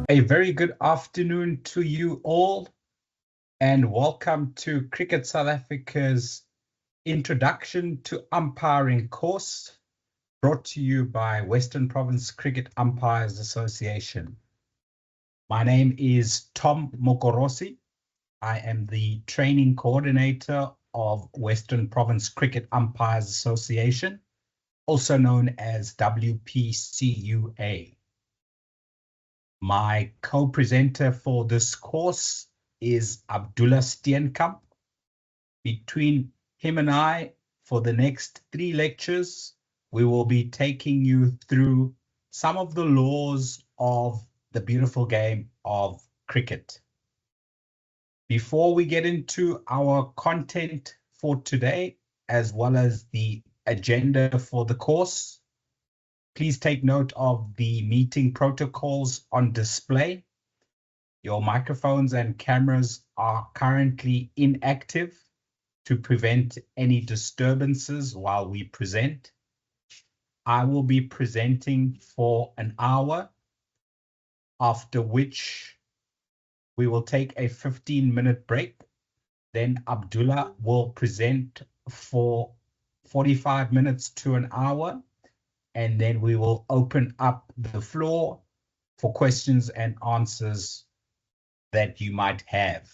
A very good afternoon to you all, and welcome to Cricket South Africa's Introduction to Umpiring course, brought to you by Western Province Cricket Umpires Association. My name is Tom Mokorosi. I am the training coordinator of Western Province Cricket Umpires Association, also known as WPCUA. My co-presenter for this course is Abdullah Steenkamp. Between him and I, for the next 3 lectures, we will be taking you through some of the laws of the beautiful game of cricket. Before we get into our content for today, as well as the agenda for the course, please take note of the meeting protocols on display. Your microphones and cameras are currently inactive to prevent any disturbances while we present. I will be presenting for an hour, after which we will take a 15-minute break. Then Abdullah will present for 45 minutes to an hour, and then we will open up the floor for questions and answers that you might have.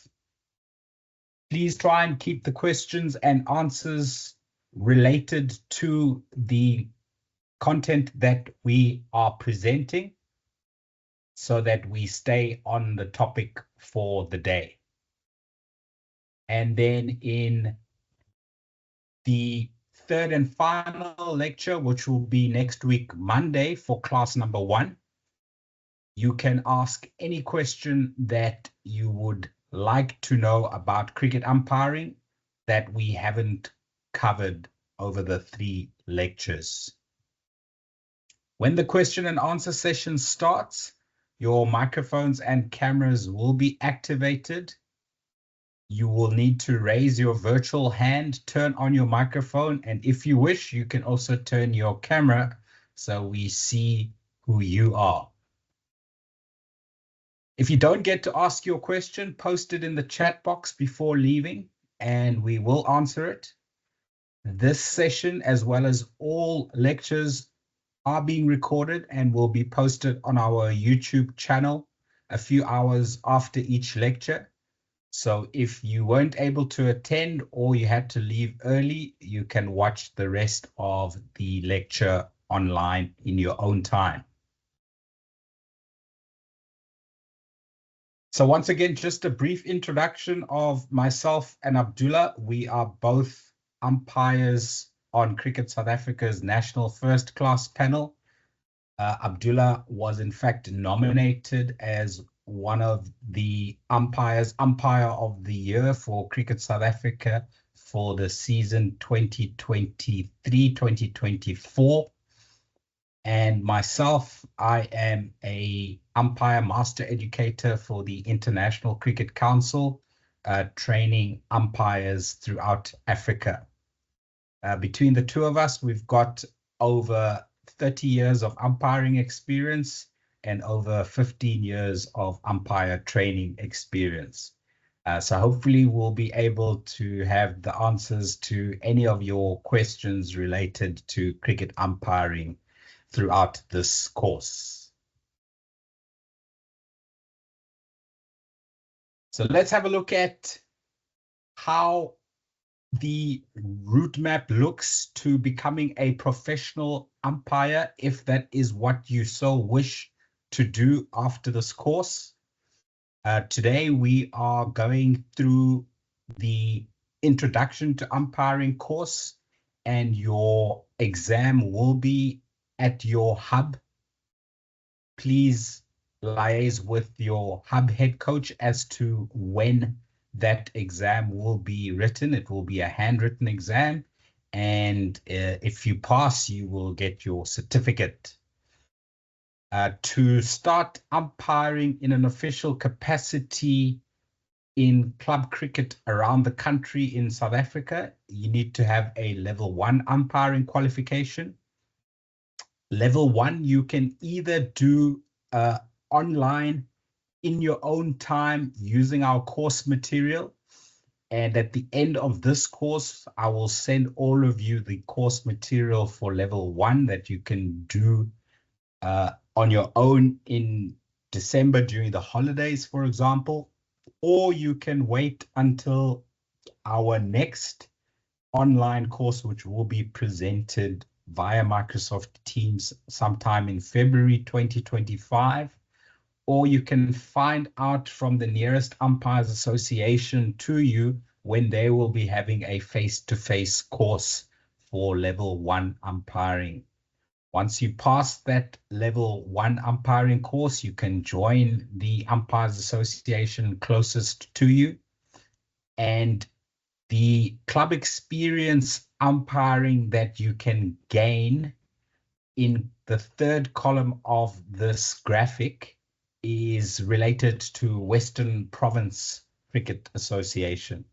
Please try and keep the questions and answers related to the content that we are presenting so that we stay on the topic for the day. And then in the third and final lecture, which will be next week, Monday, for class number 1, you can ask any question that you would like to know about cricket umpiring that we haven't covered over the 3 lectures. When the question and answer session starts, your microphones and cameras will be activated. You will need to raise your virtual hand, turn on your microphone, and if you wish, you can also turn your camera so we see who you are. If you don't get to ask your question, post it in the chat box before leaving, and we will answer it. This session, as well as all lectures, are being recorded and will be posted on our YouTube channel a few hours after each lecture. So if you weren't able to attend or you had to leave early, you can watch the rest of the lecture online in your own time. So once again, just a brief introduction of myself and Abdullah. We are both umpires on Cricket South Africa's National First Class panel. Abdullah was in fact nominated as one of the umpire of the year for Cricket South Africa for the season 2023-2024. And myself, I am a umpire master educator for the International Cricket Council, training umpires throughout Africa. Between the two of us, we've got over 30 years of umpiring experience and over 15 years of umpire training experience. So hopefully we'll be able to have the answers to any of your questions related to cricket umpiring throughout this course. So let's have a look at how the route map looks to becoming a professional umpire, if that is what you so wish to do after this course. Today we are going through the Introduction to Umpiring course, and your exam will be at your hub. Please liaise with your hub head coach as to when that exam will be written. It will be a handwritten exam, and if you pass, you will get your certificate. To start umpiring in an official capacity in club cricket around the country in South Africa, you need to have a level 1 umpiring qualification. Level 1, you can either do online in your own time using our course material. And at the end of this course, I will send all of you the course material for level 1 that you can do on your own in December during the holidays, for example, or you can wait until our next online course, which will be presented via Microsoft Teams sometime in February 2025. Or you can find out from the nearest Umpires Association to you when they will be having a face-to-face course for level 1 umpiring. Once you pass that level 1 umpiring course, you can join the Umpires Association closest to you. And the club experience umpiring that you can gain in the third column of this graphic is related to Western Province Cricket Association.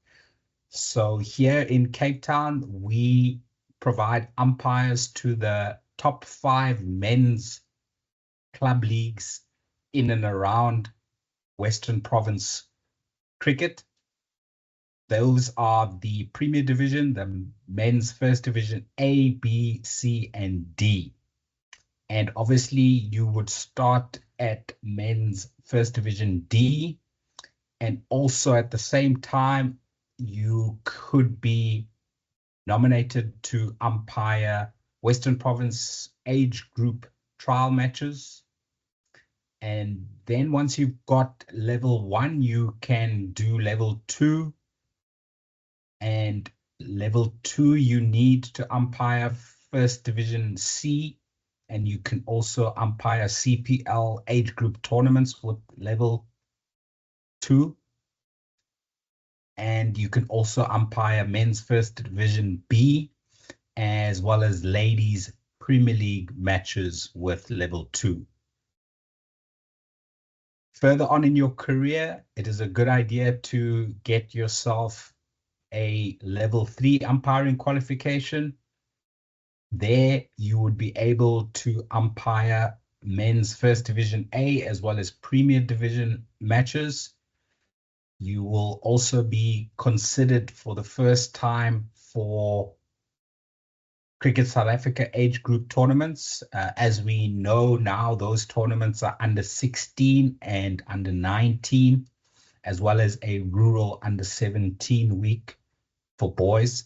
So here in Cape Town, we provide umpires to the top 5 men's club leagues in and around Western Province cricket. Those are the Premier Division, the men's first division A, B, C, and D. And obviously you would start at men's first division D, and also at the same time, you could be nominated to umpire Western Province age group trial matches. And then once you've got level 1, you can do level 2. And level 2, you need to umpire first division C, and you can also umpire CPL age group tournaments with level 2. And you can also umpire men's first division B, as well as ladies Premier League matches with level 2. Further on in your career, it is a good idea to get yourself a level 3 umpiring qualification. There you would be able to umpire men's first division A as well as Premier Division matches. You will also be considered for the first time for Cricket South Africa age group tournaments. As we know now, those tournaments are under 16 and under 19, as well as a rural under 17 week for boys.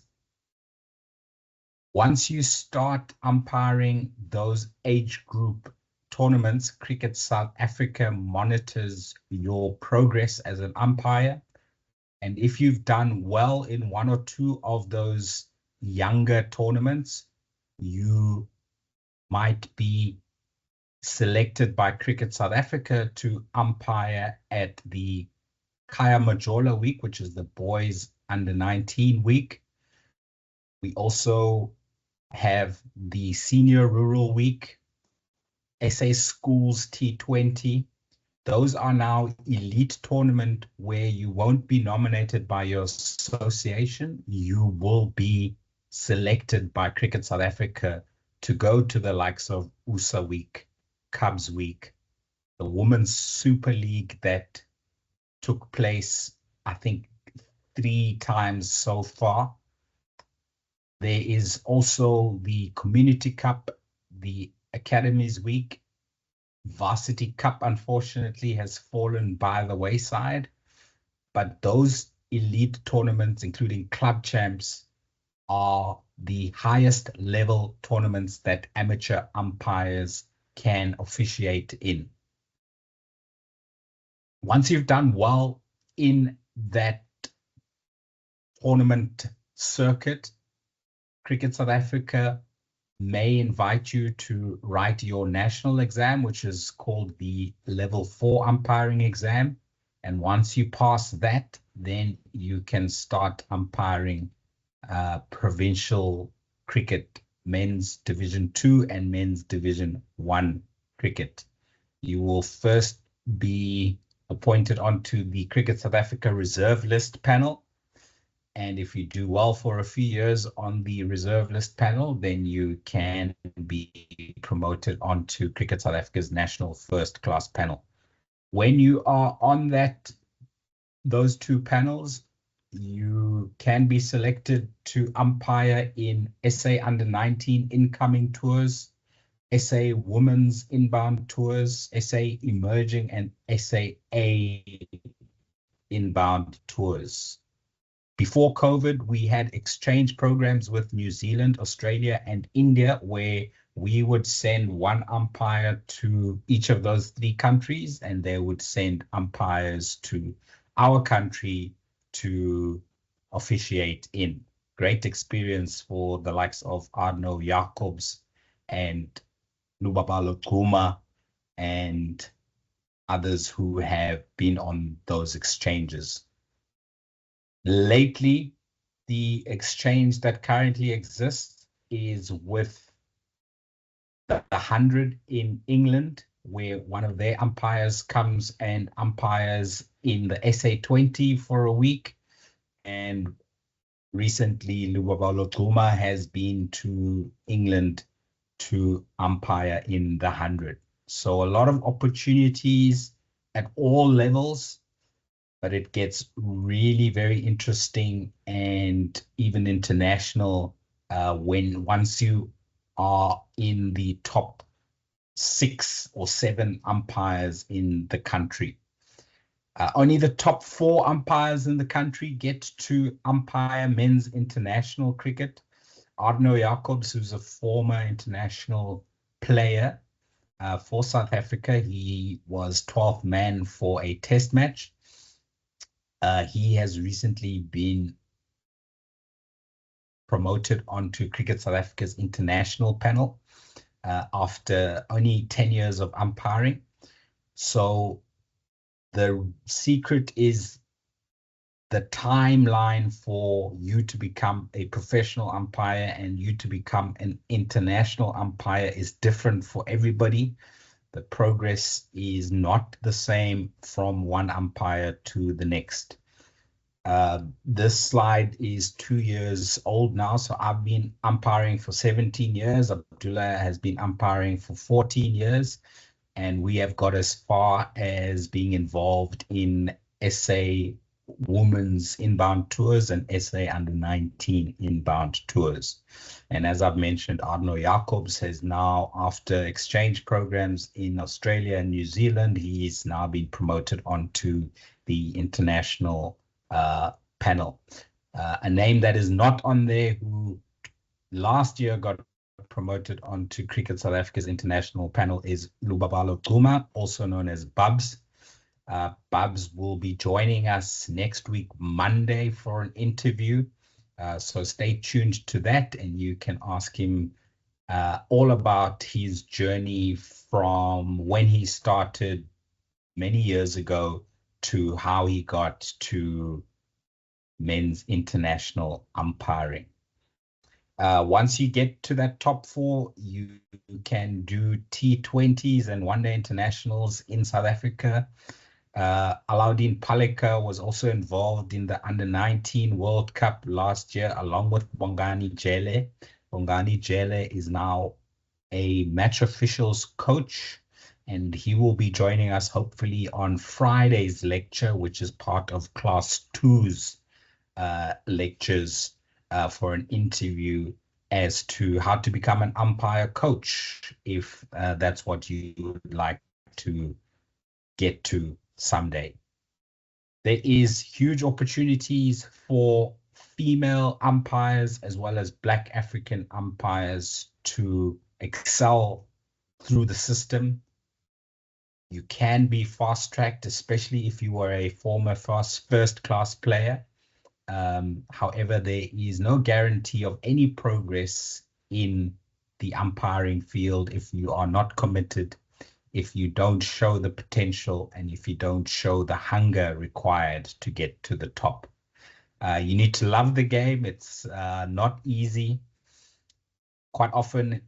Once you start umpiring those age group tournaments, Cricket South Africa monitors your progress as an umpire. And if you've done well in 1 or 2 of those younger tournaments, you might be selected by Cricket South Africa to umpire at the Kaya Majola week, which is the boys under 19 week. We also have the Senior Rural Week, SA Schools T20. Those are now elite tournament where you won't be nominated by your association. You will be selected by Cricket South Africa to go to the likes of USA Week, Cubs Week, the Women's Super League that took place, I think, 3 times so far. There is also the Community Cup, the Academies Week. Varsity Cup, unfortunately, has fallen by the wayside. But those elite tournaments, including club champs, are the highest level tournaments that amateur umpires can officiate in. Once you've done well in that tournament circuit, Cricket South Africa may invite you to write your national exam, which is called the level 4 umpiring exam. And once you pass that, then you can start umpiring provincial cricket, men's division 2 and men's division 1 cricket. You will first be appointed onto the Cricket South Africa reserve list panel. And if you do well for a few years on the reserve list panel, then you can be promoted onto Cricket South Africa's national first class panel. When you are on those two panels, you can be selected to umpire in SA Under-19 incoming tours, SA Women's inbound tours, SA Emerging, and SAA inbound tours. Before COVID, we had exchange programs with New Zealand, Australia, and India, where we would send one umpire to each of those three countries, and they would send umpires to our country to officiate in. Great experience for the likes of Arno Jacobs and Lubabalo Kuma and others who have been on those exchanges. Lately, the exchange that currently exists is with the 100 in England, where one of their umpires comes and umpires in the SA20 for a week. And recently, Lubabalo Tuma has been to England to umpire in the 100. So a lot of opportunities at all levels, but it gets really very interesting and even international once you are in the top 6 or 7 umpires in the country. Only the top 4 umpires in the country get to umpire men's international cricket. Arno Jacobs, who's a former international player for South Africa, he was 12th man for a test match. He has recently been promoted onto Cricket South Africa's international panel after only 10 years of umpiring. So the secret is the timeline for you to become a professional umpire and you to become an international umpire is different for everybody. The progress is not the same from one umpire to the next. This slide is 2 years old now, so I've been umpiring for 17 years. Abdullah has been umpiring for 14 years, and we have got as far as being involved in SA Women's inbound tours and SA Under-19 inbound tours. And as I've mentioned, Arno Jacobs has now, after exchange programs in Australia and New Zealand, he's now been promoted onto the international panel. A name that is not on there, who last year got promoted onto Cricket South Africa's international panel, is Lubabalo Tuma, also known as Bubs. Bubs will be joining us next week, Monday, for an interview. So stay tuned to that, and you can ask him all about his journey from when he started many years ago to how he got to men's international umpiring. Once you get to that top 4, you can do T20s and one-day internationals in South Africa. Alauddin Palekar was also involved in the Under-19 World Cup last year, along with Bongani Jele. Bongani Jele is now a match officials coach, and he will be joining us hopefully on Friday's lecture, which is part of Class 2's lectures for an interview as to how to become an umpire coach, if that's what you would like to get to someday. There is huge opportunities for female umpires as well as Black African umpires to excel through the system. You can be fast-tracked, especially if you are a former first-class player. However, there is no guarantee of any progress in the umpiring field if you are not committed, if you don't show the potential, and if you don't show the hunger required to get to the top. You need to love the game. It's not easy. Quite often,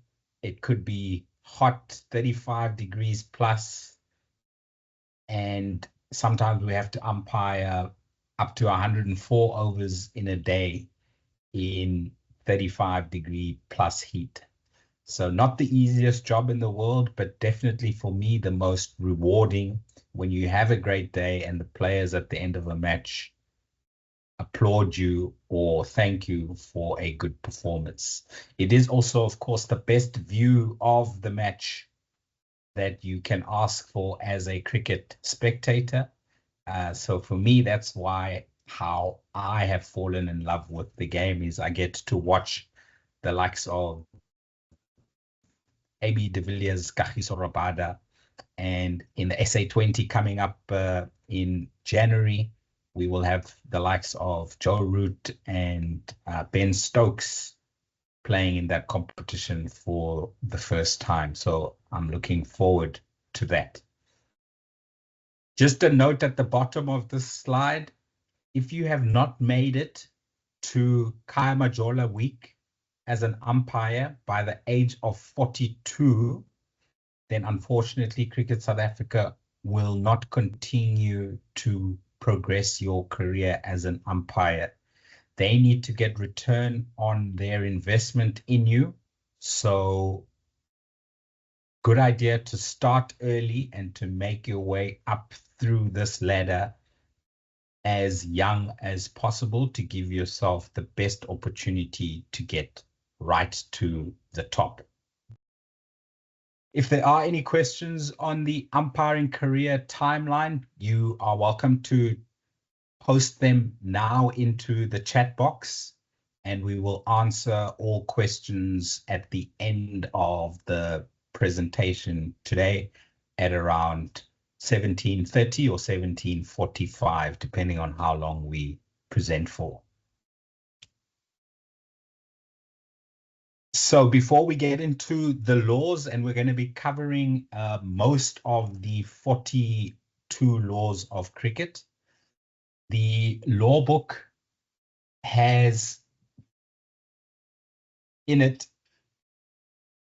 it could be hot, 35 degrees plus, and sometimes we have to umpire up to 104 overs in a day in 35 degree plus heat. So not the easiest job in the world, but definitely for me, the most rewarding when you have a great day and the players at the end of a match applaud you or thank you for a good performance. It is also, of course, the best view of the match that you can ask for as a cricket spectator. So for me, that's how I have fallen in love with the game is I get to watch the likes of AB de Villiers, Kagiso Rabada, and in the SA20 coming up in January, we will have the likes of Joe Root and Ben Stokes playing in that competition for the first time. So I'm looking forward to that. Just a note at the bottom of this slide, if you have not made it to Kaya Majola Week as an umpire by the age of 42, then unfortunately Cricket South Africa will not continue to progress your career as an umpire. They need to get return on their investment in you. So good idea to start early and to make your way up through this ladder as young as possible to give yourself the best opportunity to get right to the top. If there are any questions on the umpiring career timeline, you are welcome to post them now into the chat box, and we will answer all questions at the end of the presentation today at around 17:30 or 17:45, depending on how long we present for. So before we get into the laws, and we're going to be covering most of the 42 laws of cricket, the law book has in it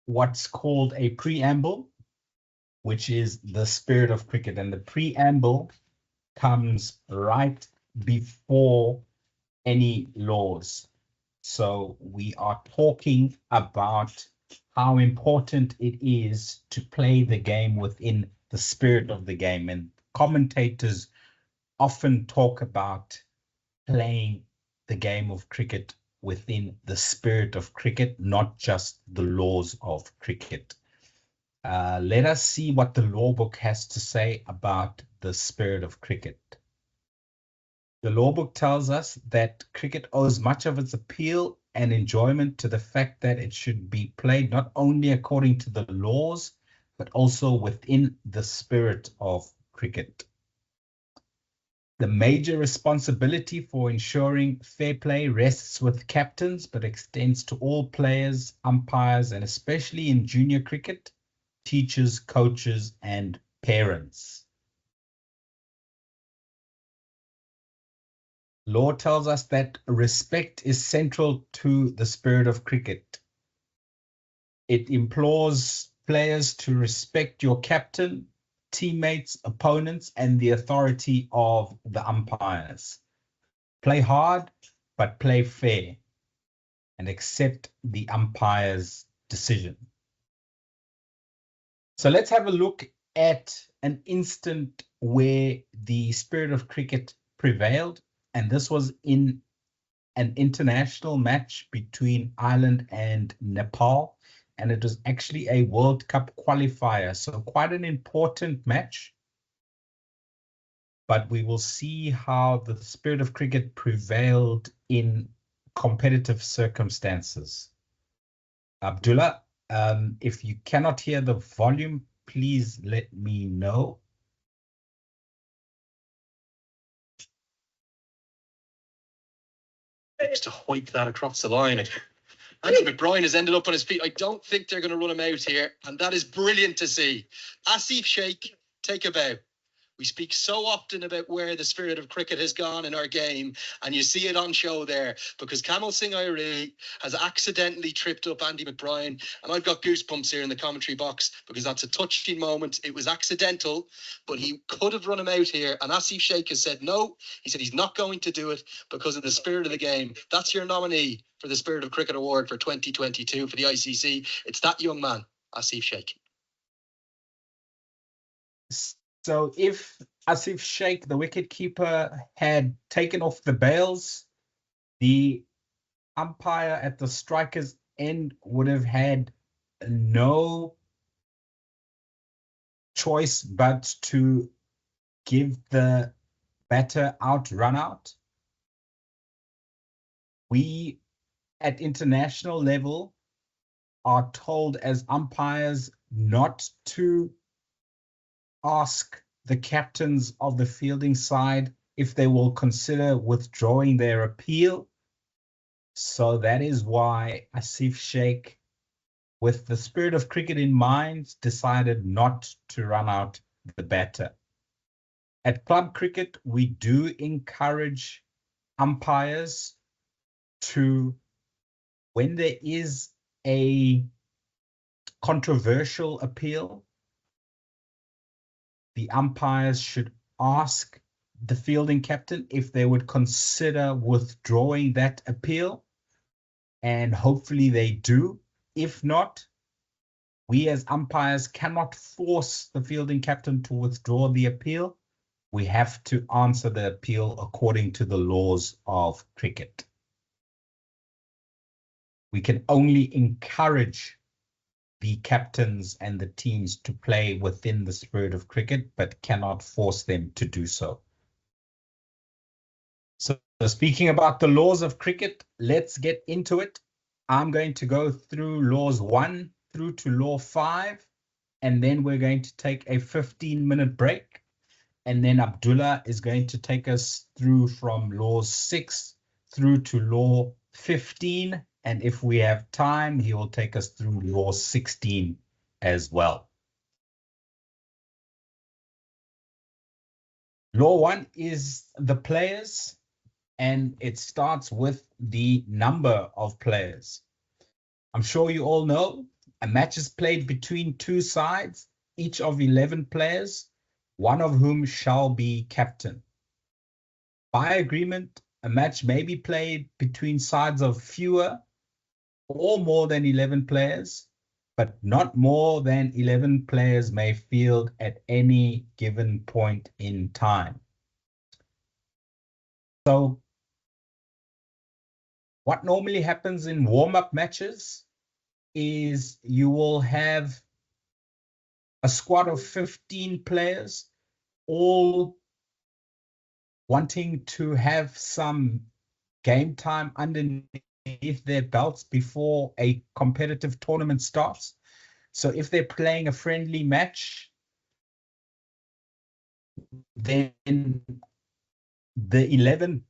what's called a preamble, which is the spirit of cricket. And the preamble comes right before any laws. So we are talking about how important it is to play the game within the spirit of the game. And commentators often talk about playing the game of cricket within the spirit of cricket, not just the laws of cricket. Let us see what the law book has to say about the spirit of cricket. The law book tells us that cricket owes much of its appeal and enjoyment to the fact that it should be played not only according to the laws, but also within the spirit of cricket. The major responsibility for ensuring fair play rests with captains, but extends to all players, umpires, and especially in junior cricket, teachers, coaches, and parents. Law tells us that respect is central to the spirit of cricket. It implores players to respect your captain, teammates, opponents, and the authority of the umpires. Play hard, but play fair, and accept the umpire's decision. So let's have a look at an instant where the spirit of cricket prevailed, and this was in an international match between Ireland and Nepal, and it was actually a World Cup qualifier, so quite an important match. But we will see how the spirit of cricket prevailed in competitive circumstances. Abdullah, if you cannot hear the volume, please let me know. Just to hoik that across the line. Andrew McBride has ended up on his feet. I don't think they're going to run him out here, and that is brilliant to see. Asif Sheikh, take a bow. We speak so often about where the spirit of cricket has gone in our game, and you see it on show there, because Kamal Singh Iree has accidentally tripped up Andy McBride, and I've got goosebumps here in the commentary box because that's a touching moment. It was accidental, but he could have run him out here, and Asif Sheikh has said no. He said he's not going to do it because of the spirit of the game. That's your nominee for the Spirit of Cricket Award for 2022 for the ICC. It's that young man, Asif Sheikh. So if Asif Sheikh, the wicketkeeper, had taken off the bails, the umpire at the striker's end would have had no choice but to give the batter out, run out. We at international level are told as umpires not to ask the captains of the fielding side if they will consider withdrawing their appeal. So that is why Asif Sheikh, with the spirit of cricket in mind, decided not to run out the batter. At club cricket, we do encourage umpires to, when there is a controversial appeal, the umpires should ask the fielding captain if they would consider withdrawing that appeal, and hopefully they do. If not, we as umpires cannot force the fielding captain to withdraw the appeal. We have to answer the appeal according to the laws of cricket. We can only encourage the captains and the teams to play within the spirit of cricket, but cannot force them to do so. So speaking about the laws of cricket, let's get into it. I'm going to go through laws 1 through to law 5, and then we're going to take a 15-minute break. And then Abdullah is going to take us through from laws 6 through to law 15. And if we have time, he will take us through law 16 as well. Law 1 is the players, and it starts with the number of players. I'm sure you all know a match is played between two sides, each of 11 players, one of whom shall be captain. By agreement, a match may be played between sides of fewer or more than 11 players, but not more than 11 players may field at any given point in time. So what normally happens in warm-up matches is you will have a squad of 15 players, all wanting to have some game time underneath their belts before a competitive tournament starts. So if they're playing a friendly match, then the 11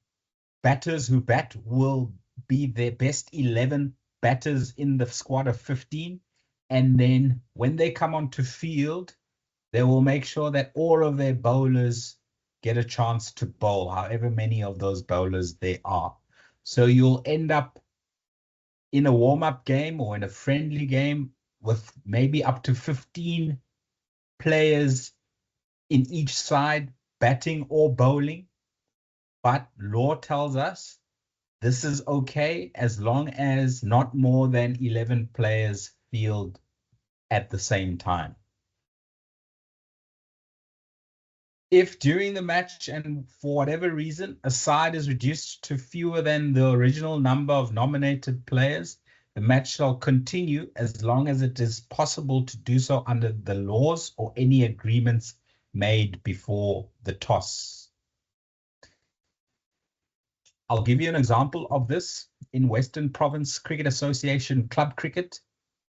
batters who bat will be their best 11 batters in the squad of 15. And then when they come onto field, they will make sure that all of their bowlers get a chance to bowl, however many of those bowlers there are. So you'll end up in a warm-up game or in a friendly game with maybe up to 15 players in each side, batting or bowling. But law tells us this is okay as long as not more than 11 players field at the same time. If during the match and for whatever reason, a side is reduced to fewer than the original number of nominated players, the match shall continue as long as it is possible to do so under the laws or any agreements made before the toss. I'll give you an example of this. In Western Province Cricket Association club cricket,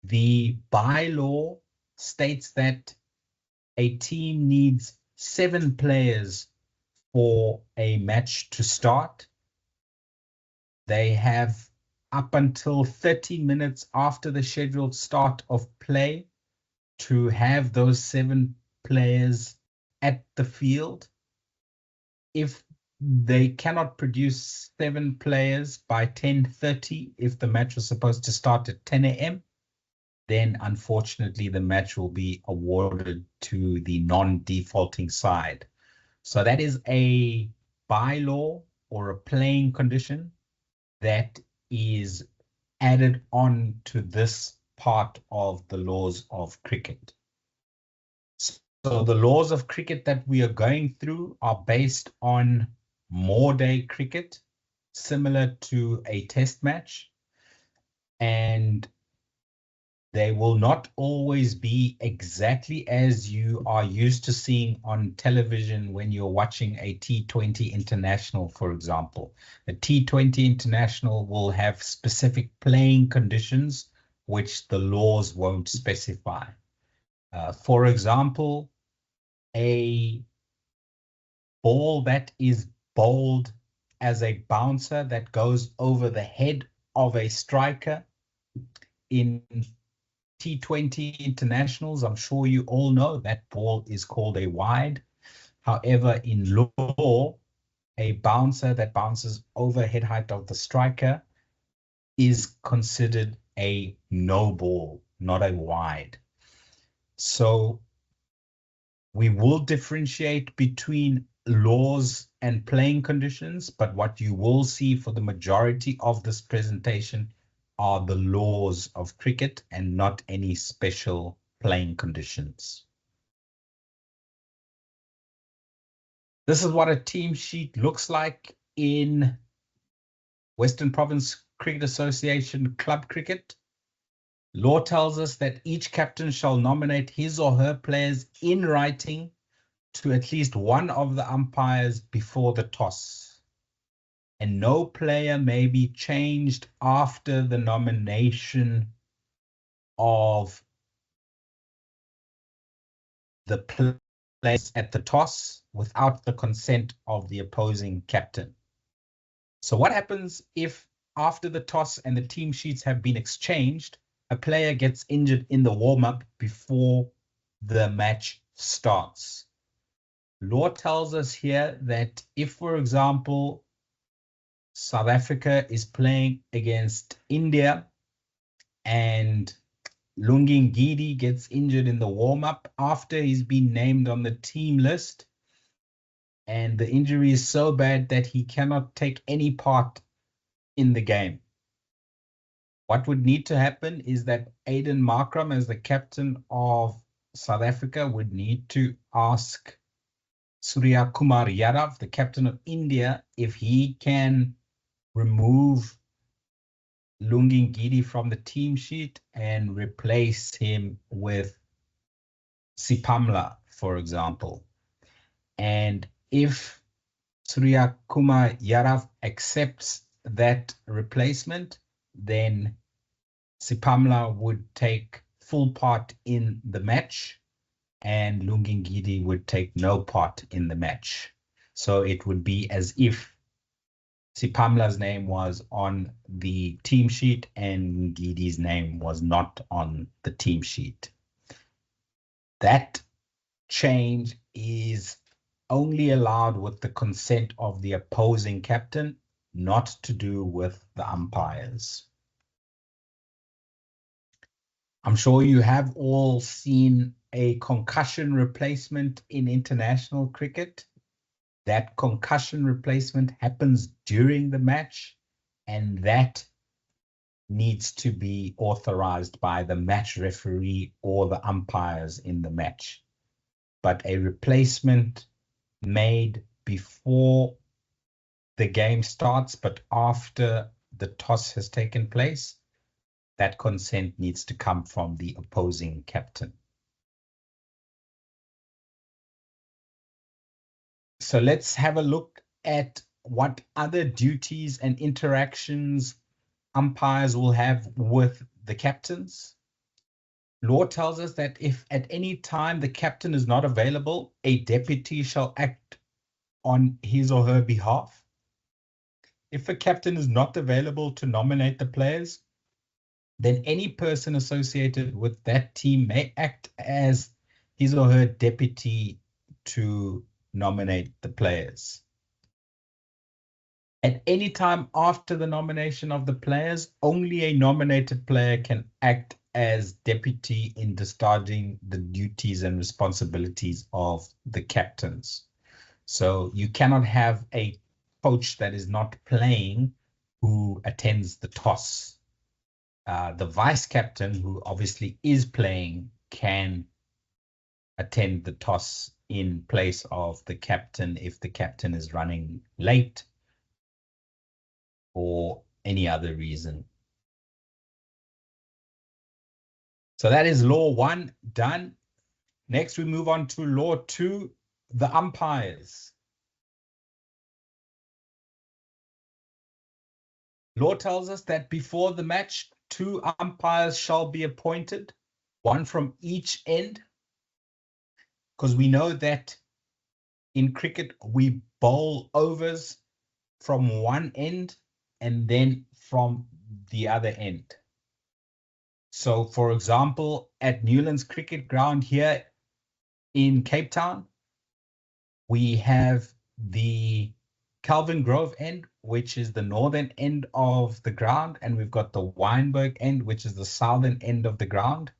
the bylaw states that a team needs 7 players for a match to start. They have up until 30 minutes after the scheduled start of play to have those 7 players at the field. If they cannot produce 7 players by 10:30, if the match was supposed to start at 10 a.m., then unfortunately the match will be awarded to the non-defaulting side. So that is a bylaw or a playing condition that is added on to this part of the laws of cricket. So the laws of cricket that we are going through are based on more day cricket, similar to a test match, and they will not always be exactly as you are used to seeing on television when you're watching a T20 international, for example. A T20 international will have specific playing conditions which the laws won't specify. For example, a ball that is bowled as a bouncer that goes over the head of a striker in T20 internationals, I'm sure you all know that ball is called a wide. However, in law, a bouncer that bounces over head height of the striker is considered a no ball, not a wide. So we will differentiate between laws and playing conditions, but what you will see for the majority of this presentation are the laws of cricket and not any special playing conditions. This is what a team sheet looks like in Western Province Cricket Association club cricket. Law tells us that each captain shall nominate his or her players in writing to at least one of the umpires before the toss, and no player may be changed after the nomination of the players at the toss without the consent of the opposing captain. So what happens if after the toss and the team sheets have been exchanged, a player gets injured in the warm-up before the match starts? Law tells us here that if, for example, South Africa is playing against India and Lungi Ngidi gets injured in the warm-up after he's been named on the team list, and the injury is so bad that he cannot take any part in the game. What would need to happen is that Aiden Markram, as the captain of South Africa, would need to ask Surya Kumar Yadav, the captain of India, if he can remove Lungi Ngidi from the team sheet and replace him with Sipamla, for example. And if Surya Kumar Yadav accepts that replacement, then Sipamla would take full part in the match and Lungi Ngidi would take no part in the match. So it would be as if Sipamla's name was on the team sheet and Ngidi's name was not on the team sheet. That change is only allowed with the consent of the opposing captain, not to do with the umpires. I'm sure you have all seen a concussion replacement in international cricket. That concussion replacement happens during the match, and that needs to be authorized by the match referee or the umpires in the match. But a replacement made before the game starts, but after the toss has taken place, that consent needs to come from the opposing captain. So let's have a look at what other duties and interactions umpires will have with the captains. Law tells us that if at any time the captain is not available, a deputy shall act on his or her behalf. If a captain is not available to nominate the players, then any person associated with that team may act as his or her deputy to nominate the players. At any time after the nomination of the players, only a nominated player can act as deputy in discharging the duties and responsibilities of the captains. So you cannot have a coach that is not playing who attends the toss. The vice captain, who obviously is playing, can attend the toss in place of the captain if the captain is running late or any other reason. So that is law 1 done. Next, we move on to law 2, the umpires. Law tells us that before the match, 2 umpires shall be appointed, 1 from each end, because we know that in cricket, we bowl overs from one end and then from the other end. So, for example, at Newlands Cricket Ground here in Cape Town, we have the Calvin Grove end, which is the northern end of the ground, and we've got the Wynberg end, which is the southern end of the ground.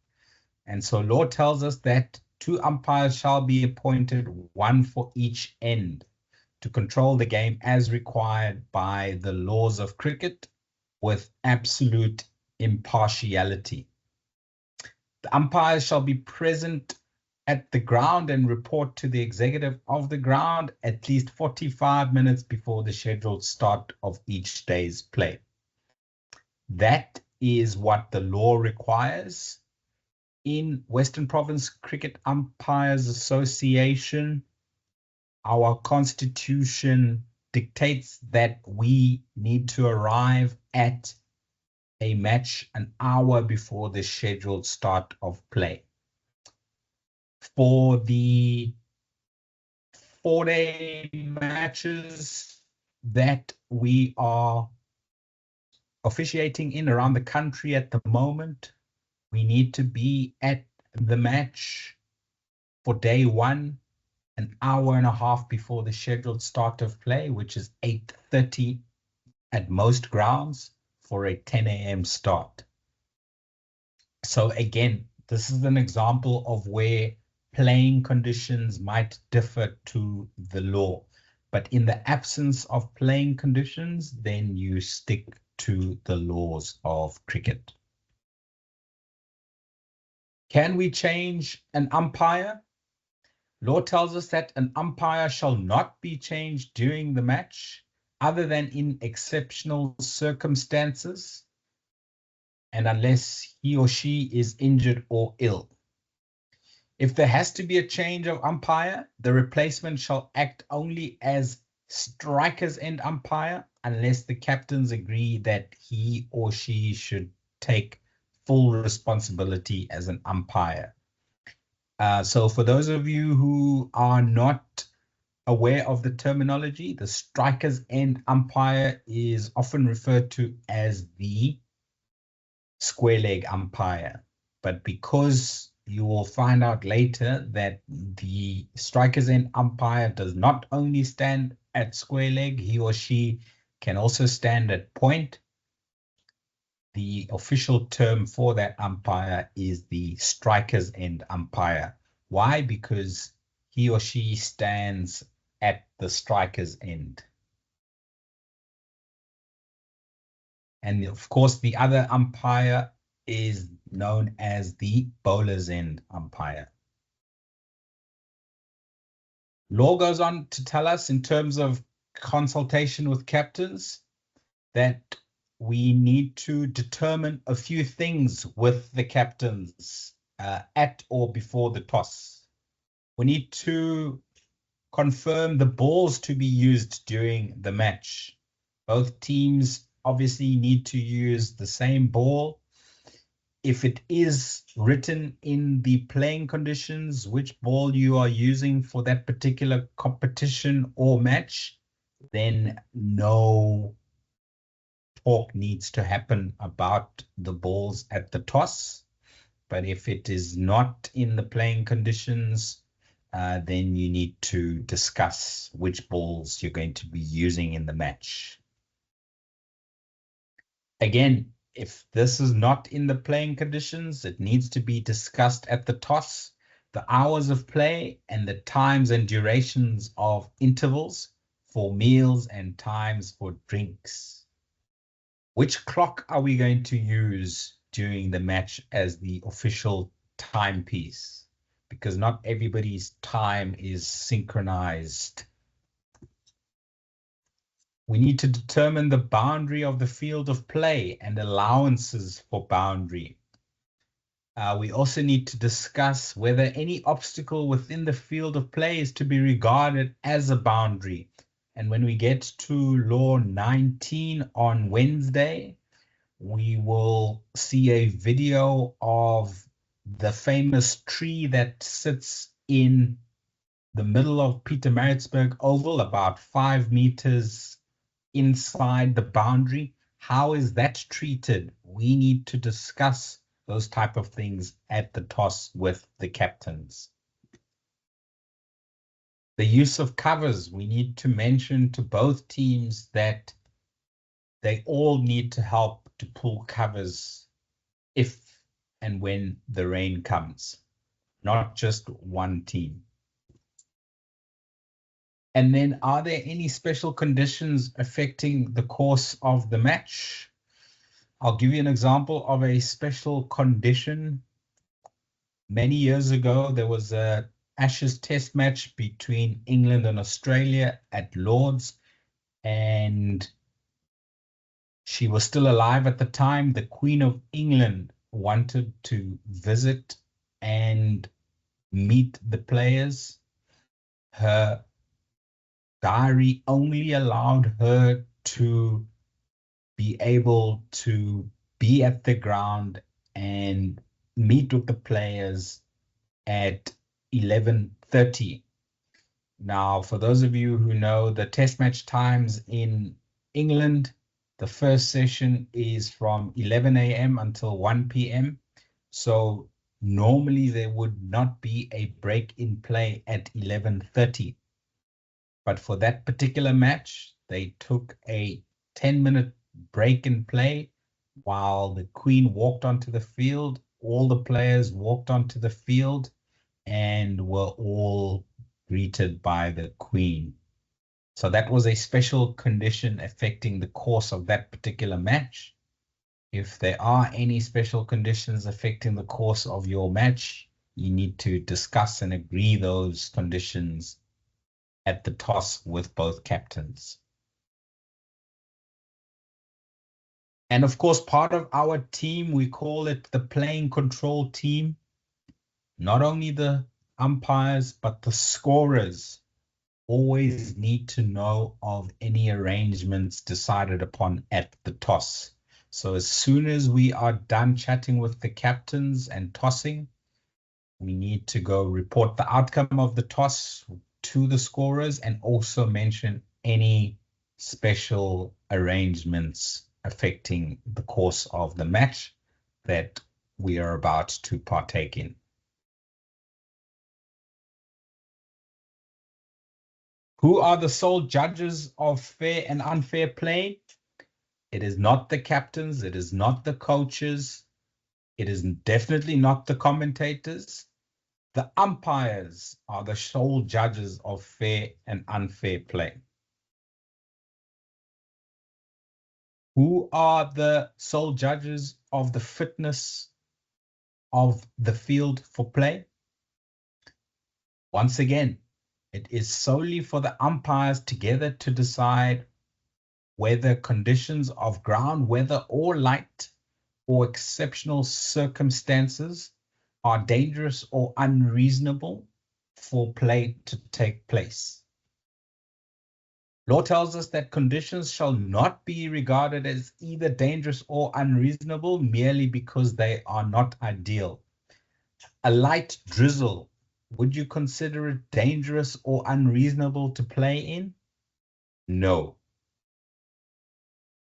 And so law tells us that 2 umpires shall be appointed, 1 for each end, to control the game as required by the laws of cricket with absolute impartiality. The umpires shall be present at the ground and report to the executive of the ground at least 45 minutes before the scheduled start of each day's play. That is what the law requires. In Western Province Cricket Umpires Association, our constitution dictates that we need to arrive at a match an hour before the scheduled start of play. For the 4-day matches that we are officiating in around the country at the moment, we need to be at the match for day 1 an hour and a half before the scheduled start of play, which is 8:30 at most grounds for a 10 a.m. start. So again, this is an example of where playing conditions might differ to the law. But in the absence of playing conditions, then you stick to the laws of cricket. Can we change an umpire? Law tells us that an umpire shall not be changed during the match other than in exceptional circumstances and unless he or she is injured or ill. If there has to be a change of umpire, the replacement shall act only as striker's end umpire unless the captains agree that he or she should take full responsibility as an umpire. So for those of you who are not aware of the terminology, the striker's end umpire is often referred to as the square leg umpire. But because you will find out later that the striker's end umpire does not only stand at square leg, he or she can also stand at point. The official term for that umpire is the striker's end umpire. Why? Because he or she stands at the striker's end. And of course, the other umpire is known as the bowler's end umpire. Law goes on to tell us in terms of consultation with captains that we need to determine a few things with the captains at or before the toss. We need to confirm the balls to be used during the match. Both teams obviously need to use the same ball. If it is written in the playing conditions which ball you are using for that particular competition or match, then no talk needs to happen about the balls at the toss. But if it is not in the playing conditions, then you need to discuss which balls you're going to be using in the match. Again, if this is not in the playing conditions, it needs to be discussed at the toss, the hours of play, and the times and durations of intervals for meals and times for drinks. Which clock are we going to use during the match as the official timepiece? Because not everybody's time is synchronized. We need to determine the boundary of the field of play and allowances for boundary. We also need to discuss whether any obstacle within the field of play is to be regarded as a boundary. And when we get to Law 19 on Wednesday, we will see a video of the famous tree that sits in the middle of Pietermaritzburg Oval, about 5 meters inside the boundary. How is that treated? We need to discuss those type of things at the toss with the captains. The use of covers, we need to mention to both teams that they all need to help to pull covers if and when the rain comes, not just one team. And then, are there any special conditions affecting the course of the match? I'll give you an example of a special condition. Many years ago, there was a Ashes test match between England and Australia at Lord's, and she was still alive at the time. The Queen of England wanted to visit and meet the players. Her diary only allowed her to be able to be at the ground and meet with the players at 11:30. Now, for those of you who know the test match times in England, the first session is from 11 a.m. until 1 p.m. So normally there would not be a break in play at 11:30. But for that particular match, they took a 10-minute break in play while the Queen walked onto the field. All the players walked onto the field and were all greeted by the Queen. So that was a special condition affecting the course of that particular match. If there are any special conditions affecting the course of your match, you need to discuss and agree those conditions at the toss with both captains. And of course, part of our team, we call it the playing control team. Not only the umpires, but the scorers always need to know of any arrangements decided upon at the toss. So as soon as we are done chatting with the captains and tossing, we need to go report the outcome of the toss to the scorers and also mention any special arrangements affecting the course of the match that we are about to partake in. Who are the sole judges of fair and unfair play? It is not the captains, it is not the coaches, it is definitely not the commentators. The umpires are the sole judges of fair and unfair play. Who are the sole judges of the fitness of the field for play? Once again, it is solely for the umpires together to decide whether conditions of ground, weather, or light, or exceptional circumstances are dangerous or unreasonable for play to take place. Law tells us that conditions shall not be regarded as either dangerous or unreasonable merely because they are not ideal. A light drizzle, would you consider it dangerous or unreasonable to play in? No.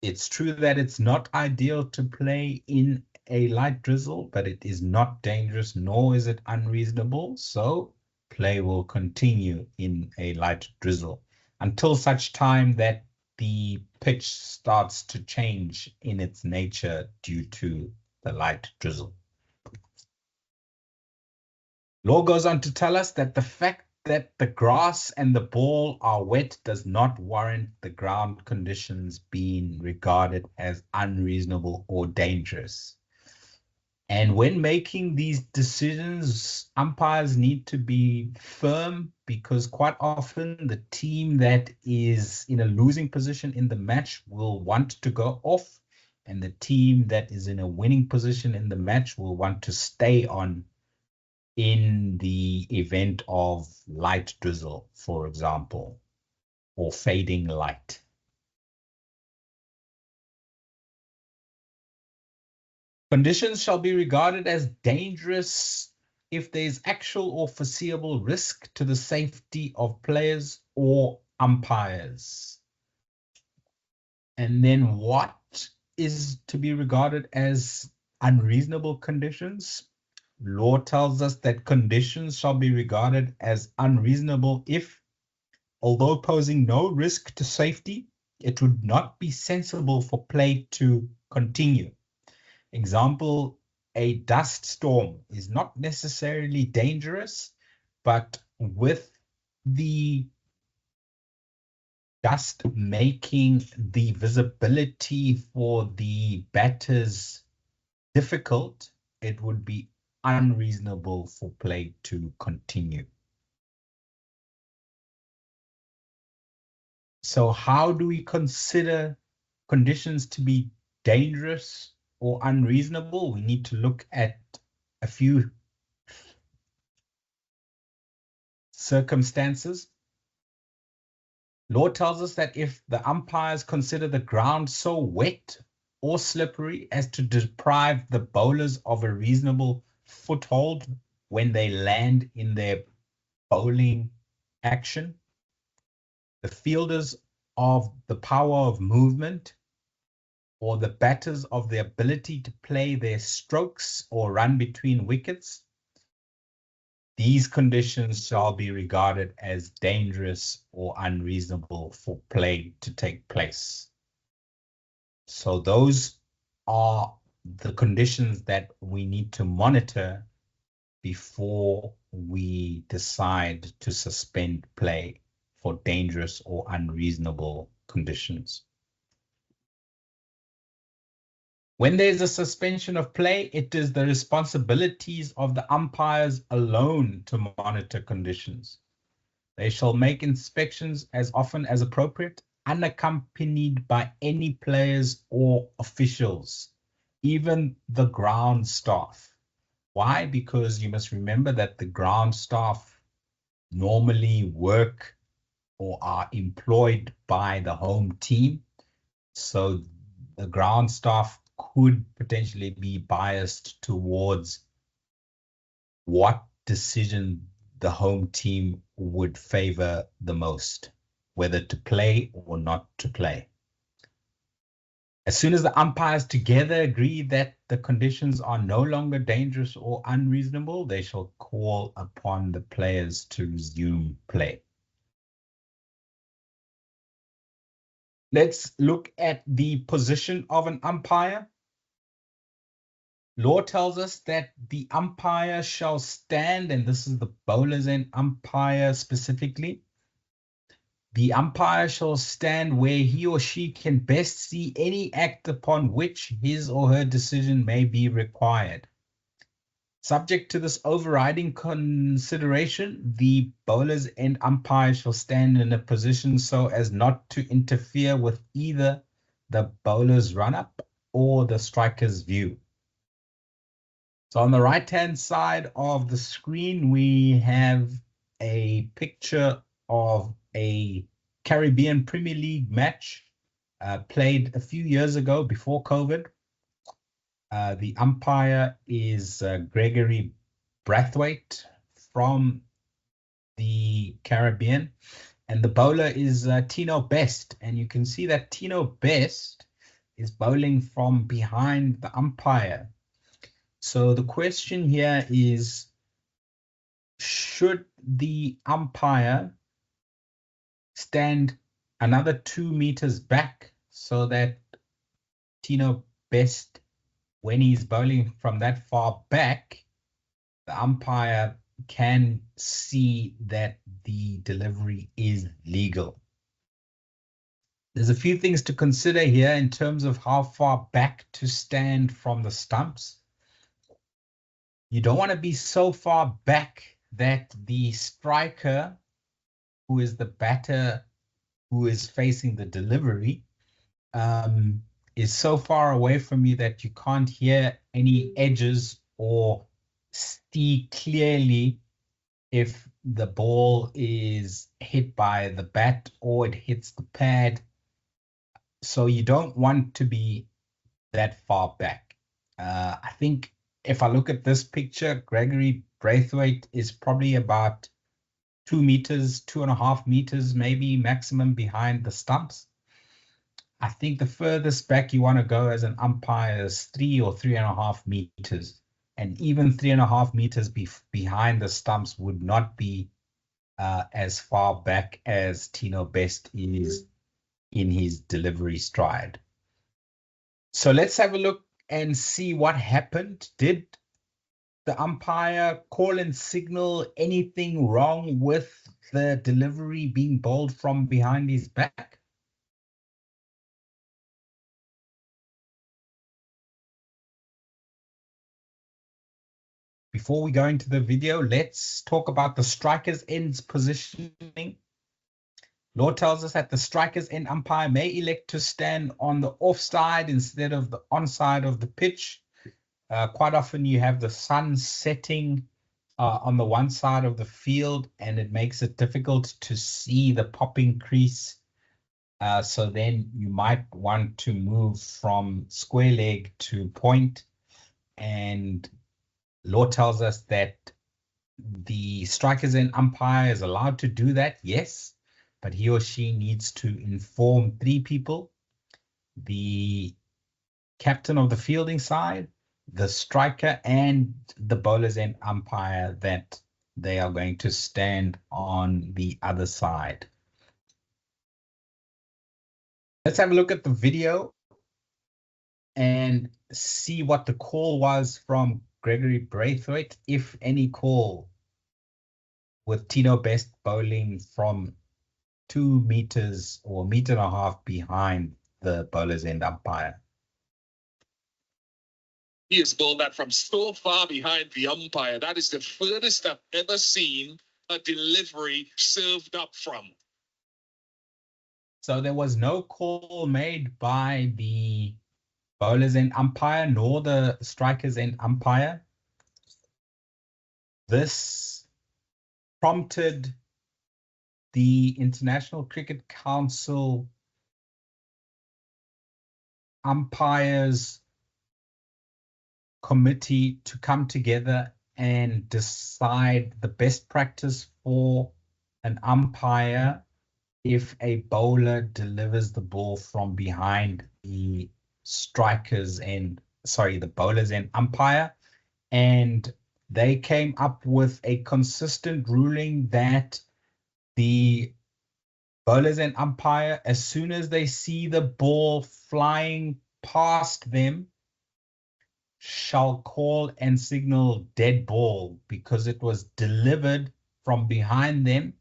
It's true that it's not ideal to play in a light drizzle, but it is not dangerous, nor is it unreasonable. So play will continue in a light drizzle until such time that the pitch starts to change in its nature due to the light drizzle. Law goes on to tell us that the fact that the grass and the ball are wet does not warrant the ground conditions being regarded as unreasonable or dangerous. And when making these decisions, umpires need to be firm, because quite often the team that is in a losing position in the match will want to go off, and the team that is in a winning position in the match will want to stay on in the event of light drizzle, for example, or fading light. Conditions shall be regarded as dangerous if there is actual or foreseeable risk to the safety of players or umpires. And then what is to be regarded as unreasonable conditions? Law tells us that conditions shall be regarded as unreasonable if, although posing no risk to safety, it would not be sensible for play to continue. Example, a dust storm is not necessarily dangerous, but with the dust making the visibility for the batters difficult, it would be unreasonable for play to continue. So how do we consider conditions to be dangerous or unreasonable? We need to look at a few circumstances. Law tells us that if the umpires consider the ground so wet or slippery as to deprive the bowlers of a reasonable foothold when they land in their bowling action, the fielders of the power of movement, or the batters of the ability to play their strokes or run between wickets, these conditions shall be regarded as dangerous or unreasonable for play to take place. So those are the conditions that we need to monitor before we decide to suspend play for dangerous or unreasonable conditions. When there's a suspension of play, it is the responsibilities of the umpires alone to monitor conditions. They shall make inspections as often as appropriate, unaccompanied by any players or officials, even the ground staff. Why? Because you must remember that the ground staff normally work or are employed by the home team. So the ground staff could potentially be biased towards what decision the home team would favor the most, whether to play or not to play. As soon as the umpires together agree that the conditions are no longer dangerous or unreasonable, they shall call upon the players to resume play. Let's look at the position of an umpire. Law tells us that the umpire shall stand, and this is the bowler's end umpire specifically. The umpire shall stand where he or she can best see any act upon which his or her decision may be required. Subject to this overriding consideration, the bowler's end umpire shall stand in a position so as not to interfere with either the bowler's run-up or the striker's view. So on the right-hand side of the screen, we have a picture of a Caribbean Premier League match played a few years ago before COVID. The umpire is Gregory Brathwaite from the Caribbean, and the bowler is Tino Best. And you can see that Tino Best is bowling from behind the umpire. So the question here is, should the umpire stand another 2 meters back so that Tino Best, when he's bowling from that far back, the umpire can see that the delivery is legal. There's a few things to consider here in terms of how far back to stand from the stumps. You don't want to be so far back that the striker, who is the batter who is facing the delivery, is so far away from you that you can't hear any edges or see clearly if the ball is hit by the bat or it hits the pad. So you don't want to be that far back. I think if I look at this picture, Gregory Braithwaite is probably about 2 meters, 2.5 meters, maybe maximum behind the stumps. I think the furthest back you want to go as an umpire is 3 or 3.5 meters. And even 3.5 meters behind the stumps would not be as far back as Tino Best is in his delivery stride. So let's have a look and see what happened. Did the umpire call and signal anything wrong with the delivery being bowled from behind his back? Before we go into the video, let's talk about the striker's end's positioning. Law tells us that the striker's end umpire may elect to stand on the offside instead of the onside of the pitch. Quite often you have the sun setting on the one side of the field, and it makes it difficult to see the popping crease. So then you might want to move from square leg to point, and law tells us that the striker's end umpire is allowed to do that, yes, but he or she needs to inform 3 people: the captain of the fielding side, the striker, and the bowler's end umpire that they are going to stand on the other side. Let's have a look at the video and see what the call was from Gregory Braithwaite, if any call, with Tino Best bowling from 2 meters or 1.5 meters behind the bowler's end umpire. He has bowled that from so far behind the umpire. That is the furthest I've ever seen a delivery served up from. So there was no call made by the bowler's end umpire nor the striker's end umpire. This prompted the International Cricket Council umpires committee to come together and decide the best practice for an umpire if a bowler delivers the ball from behind the the bowler's end umpire. And they came up with a consistent ruling that the bowlers and umpire, as soon as they see the ball flying past them, shall call and signal dead ball because it was delivered from behind them.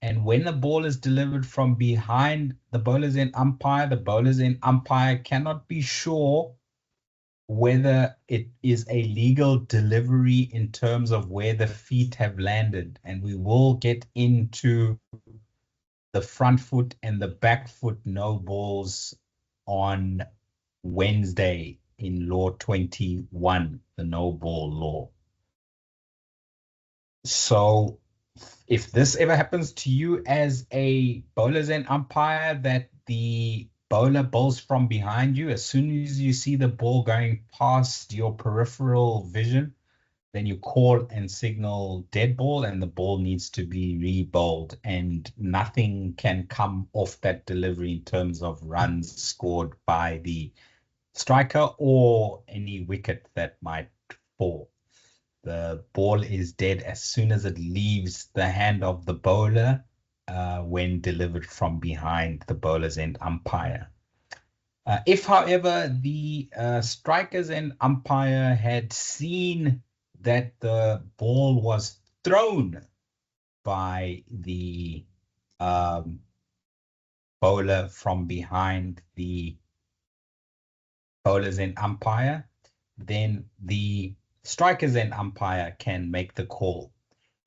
And when the ball is delivered from behind the bowlers and umpire cannot be sure whether it is a legal delivery in terms of where the feet have landed. And we will get into the front foot and the back foot no balls on Wednesday in Law 21, the no ball law. So if this ever happens to you as a bowler's end umpire, that the bowler bowls from behind you, as soon as you see the ball going past your peripheral vision, then you call and signal dead ball, and the ball needs to be re-bowled, and nothing can come off that delivery in terms of runs scored by the striker or any wicket that might fall. The ball is dead as soon as it leaves the hand of the bowler when delivered from behind the bowler's end umpire. If, however, the strikers and umpire had seen that the ball was thrown by the bowler from behind the bowlers and umpire, then the strikers and umpire can make the call.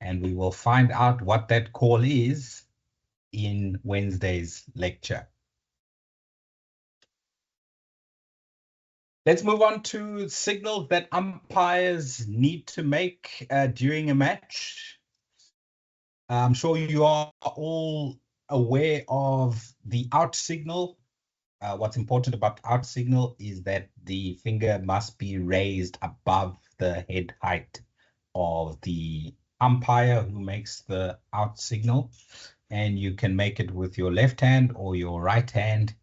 And we will find out what that call is in Wednesday's lecture. Let's move on to signals that umpires need to make during a match. I'm sure you are all aware of the out signal. What's important about out signal is that the finger must be raised above the head height of the umpire who makes the out signal. And you can make it with your left hand or your right hand,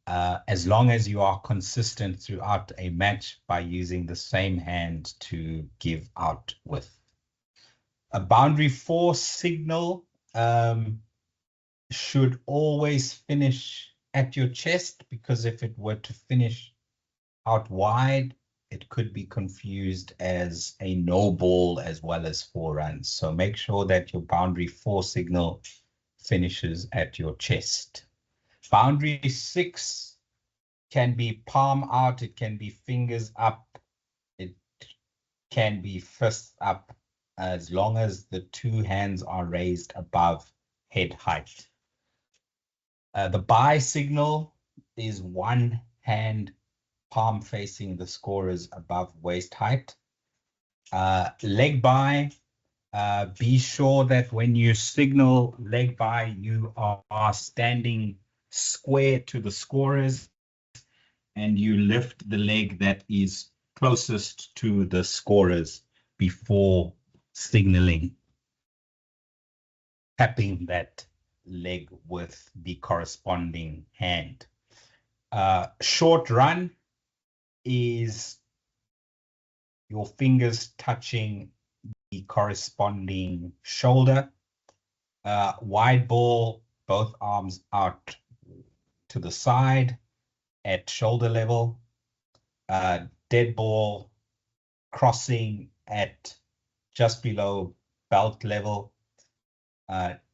as long as you are consistent throughout a match by using the same hand to give out with. A boundary force signal should always finish at your chest, because if it were to finish out wide, it could be confused as a no ball as well as 4 runs. So make sure that your boundary force signal finishes at your chest. Boundary 6 can be palm out, it can be fingers up, it can be fist up, as long as the 2 hands are raised above head height. The bye signal is 1 hand palm facing the scorers above waist height. Leg bye, be sure that when you signal leg bye, you are standing square to the scorers and you lift the leg that is closest to the scorers before signaling, tapping that leg with the corresponding hand. Short run is your fingers touching the corresponding shoulder. Wide ball, both arms out to the side at shoulder level. Dead ball, crossing at just below belt level.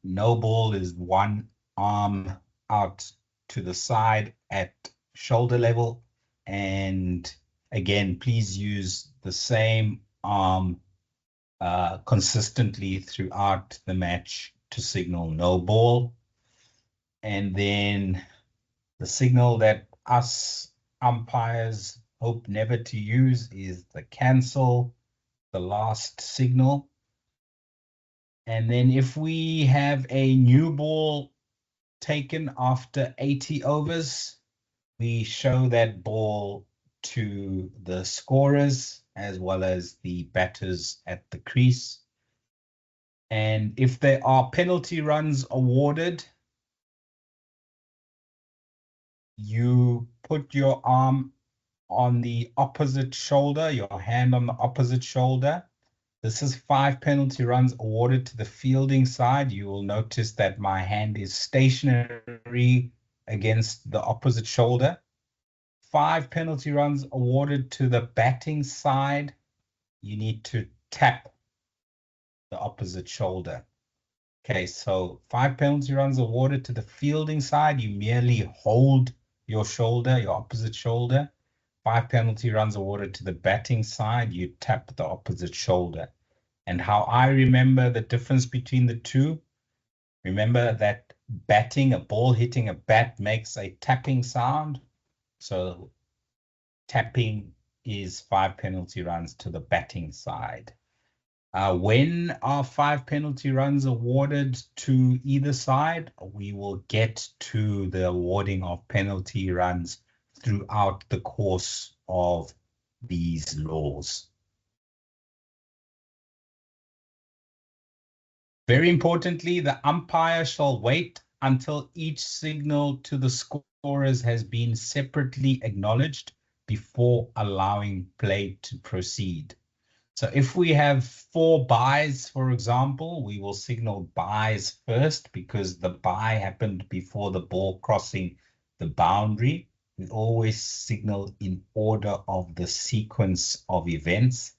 No ball is 1 arm out to the side at shoulder level. And again, please use the same arm consistently throughout the match to signal no ball. And then the signal that us umpires hope never to use is the cancel, the last signal. And then if we have a new ball taken after 80 overs, we show that ball to the scorers as well as the batters at the crease. And if there are penalty runs awarded, you put your arm on the opposite shoulder, your hand on the opposite shoulder. This is 5 penalty runs awarded to the fielding side. You will notice that my hand is stationary against the opposite shoulder. 5 penalty runs awarded to the batting side. You need to tap the opposite shoulder. Okay, so 5 penalty runs awarded to the fielding side. You merely hold your shoulder, your opposite shoulder. 5 penalty runs awarded to the batting side. You tap the opposite shoulder. And how I remember the difference between the two, remember that batting, a ball hitting a bat makes a tapping sound. So tapping is 5 penalty runs to the batting side. When are 5 penalty runs awarded to either side? We will get to the awarding of penalty runs throughout the course of these laws. Very importantly, the umpire shall wait until each signal to the scorers has been separately acknowledged before allowing play to proceed. So if we have 4 byes, for example, we will signal byes first because the bye happened before the ball crossing the boundary. We always signal in order of the sequence of events.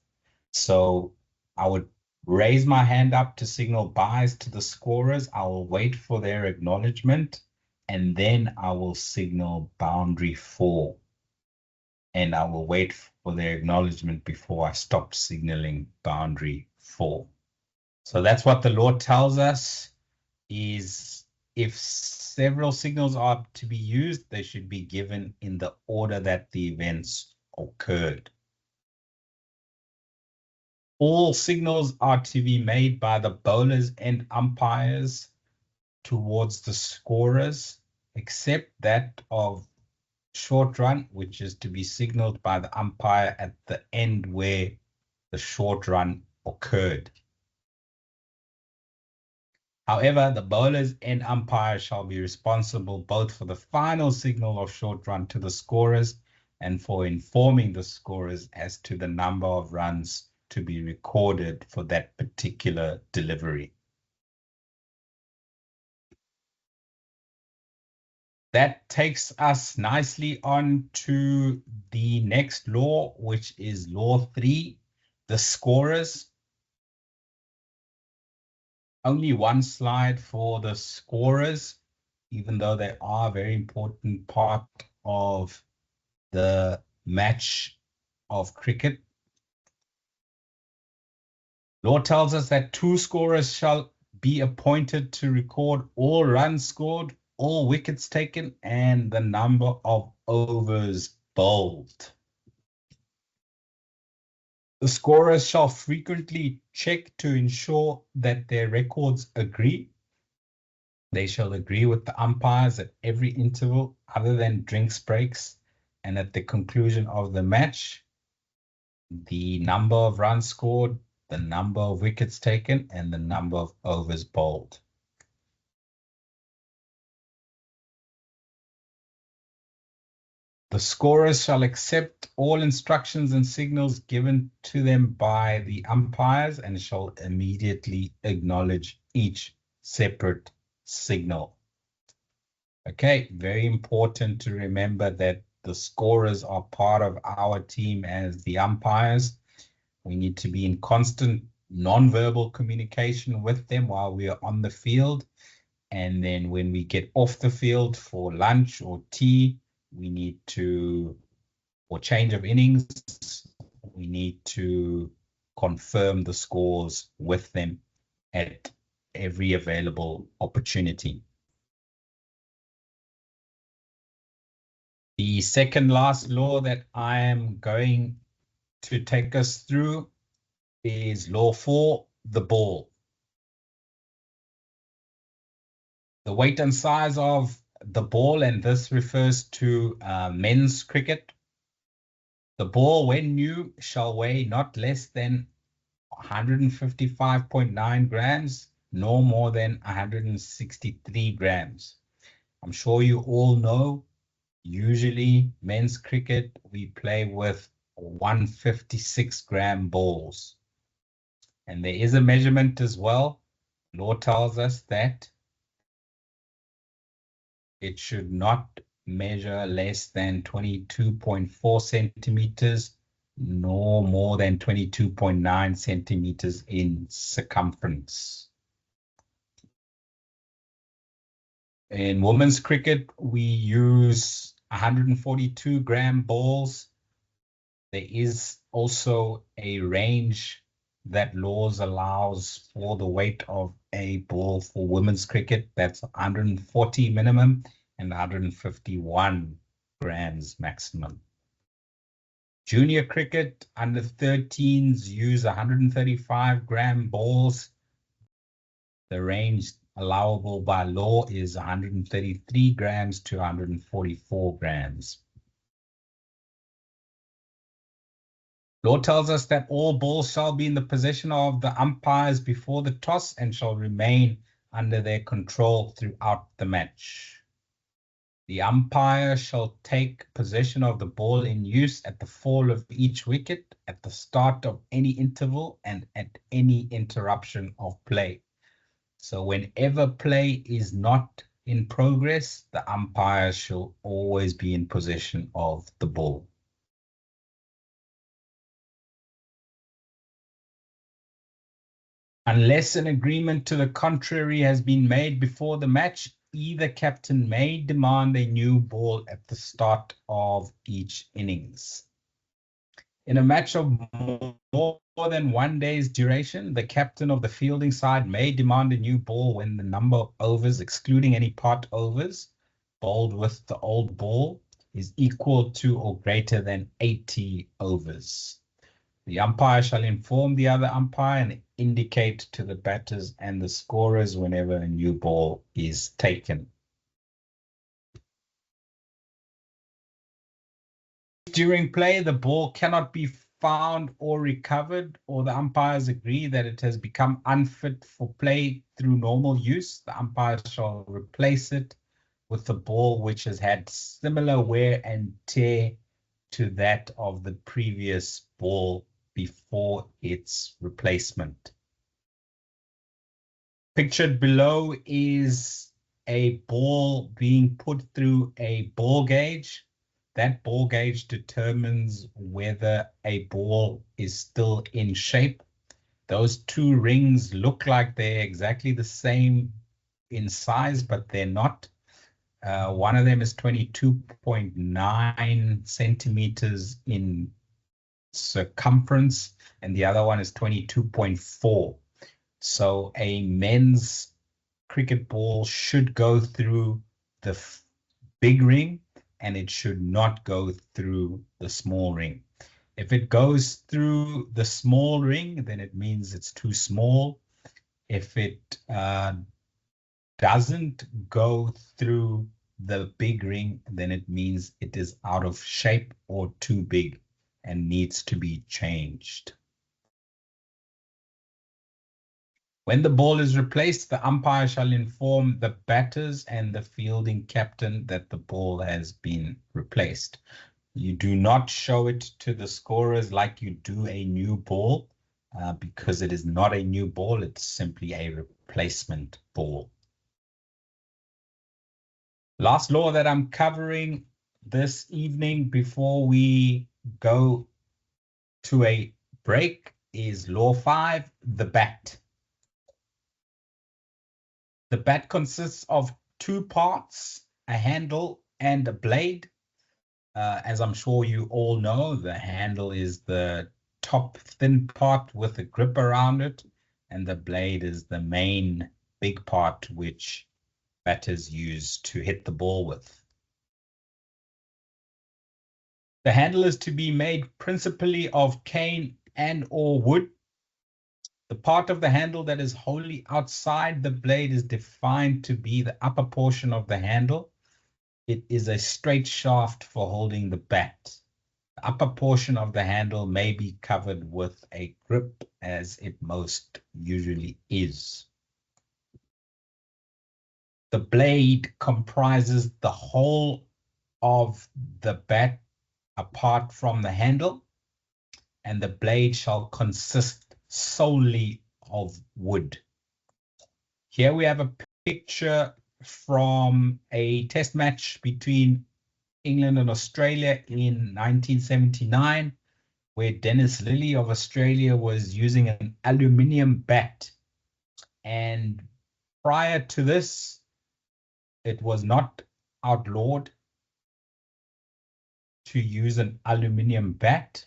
So I would raise my hand up to signal byes to the scorers. I will wait for their acknowledgement, and then I will signal boundary 4. And I will wait for their acknowledgement before I stop signaling boundary 4. So that's what the law tells us, is if several signals are to be used, they should be given in the order that the events occurred. All signals are to be made by the bowlers and umpires towards the scorers, except that of short run, which is to be signaled by the umpire at the end where the short run occurred. However, the bowlers and umpires shall be responsible both for the final signal of short run to the scorers and for informing the scorers as to the number of runs to be recorded for that particular delivery. That takes us nicely on to the next law, which is law 3, the scorers. Only one slide for the scorers, even though they are a very important part of the match of cricket. Law tells us that 2 scorers shall be appointed to record all runs scored, all wickets taken, and the number of overs bowled. The scorers shall frequently check to ensure that their records agree. They shall agree with the umpires at every interval other than drinks breaks, and at the conclusion of the match, the number of runs scored, the number of wickets taken, and the number of overs bowled. The scorers shall accept all instructions and signals given to them by the umpires and shall immediately acknowledge each separate signal. Okay, very important to remember that the scorers are part of our team as the umpires. We need to be in constant non-verbal communication with them while we are on the field. And then when we get off the field for lunch or tea, we need to, or change of innings, we need to confirm the scores with them at every available opportunity. The second last law that I am going to take us through is law 4, the ball. The weight and size of the ball, and this refers to men's cricket. The ball, when new, shall weigh not less than 155.9 grams, nor more than 163 grams. I'm sure you all know, usually men's cricket, we play with 156-gram balls. And there is a measurement as well. Law tells us that it should not measure less than 22.4 centimeters, nor more than 22.9 centimeters in circumference. In women's cricket, we use 142-gram balls. There is also a range that laws allows for the weight of a ball for women's cricket. That's 140 minimum and 151 grams maximum. Junior cricket, under 13s use 135-gram balls. The range allowable by law is 133 grams to 144 grams. Law tells us that all balls shall be in the possession of the umpires before the toss and shall remain under their control throughout the match. The umpire shall take possession of the ball in use at the fall of each wicket, at the start of any interval, and at any interruption of play. So whenever play is not in progress, the umpire shall always be in possession of the ball. Unless an agreement to the contrary has been made before the match, either captain may demand a new ball at the start of each innings. In a match of more than 1 day's duration, the captain of the fielding side may demand a new ball when the number of overs, excluding any part overs, bowled with the old ball is equal to or greater than 80 overs. The umpire shall inform the other umpire and indicate to the batters and the scorers whenever a new ball is taken. During play, the ball cannot be found or recovered, or the umpires agree that it has become unfit for play through normal use. The umpire shall replace it with a ball which has had similar wear and tear to that of the previous ball before its replacement. Pictured below is a ball being put through a ball gauge. That ball gauge determines whether a ball is still in shape. Those two rings look like they're exactly the same in size, but they're not. One of them is 22.9 centimeters in circumference, and the other one is 22.4. So a men's cricket ball should go through the big ring, and it should not go through the small ring. If it goes through the small ring, then it means it's too small. If it doesn't go through the big ring, then it means it is out of shape or too big and needs to be changed. When the ball is replaced, the umpire shall inform the batters and the fielding captain that the ball has been replaced. You do not show it to the scorers like you do a new ball, because it is not a new ball, it's simply a replacement ball. Last law that I'm covering this evening before we go to a break is Law 5, the bat. The bat consists of two parts, a handle and a blade. As I'm sure you all know, the handle is the top thin part with a grip around it, and the blade is the main big part which batters use to hit the ball with. The handle is to be made principally of cane and or wood. The part of the handle that is wholly outside the blade is defined to be the upper portion of the handle. It is a straight shaft for holding the bat. The upper portion of the handle may be covered with a grip, as it most usually is. The blade comprises the whole of the bat apart from the handle, and the blade shall consist solely of wood. Here we have a picture from a test match between England and Australia in 1979, where Dennis Lilly of Australia was using an aluminium bat. And prior to this, it was not outlawed to use an aluminium bat.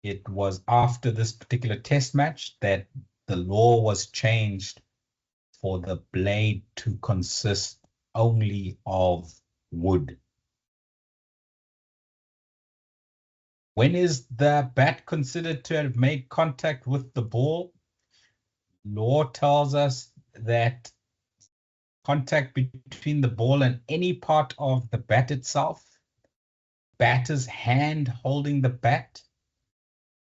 It was after this particular test match that the law was changed for the blade to consist only of wood. When is the bat considered to have made contact with the ball? Law tells us that contact between the ball and any part of the bat itself, batter's hand holding the bat,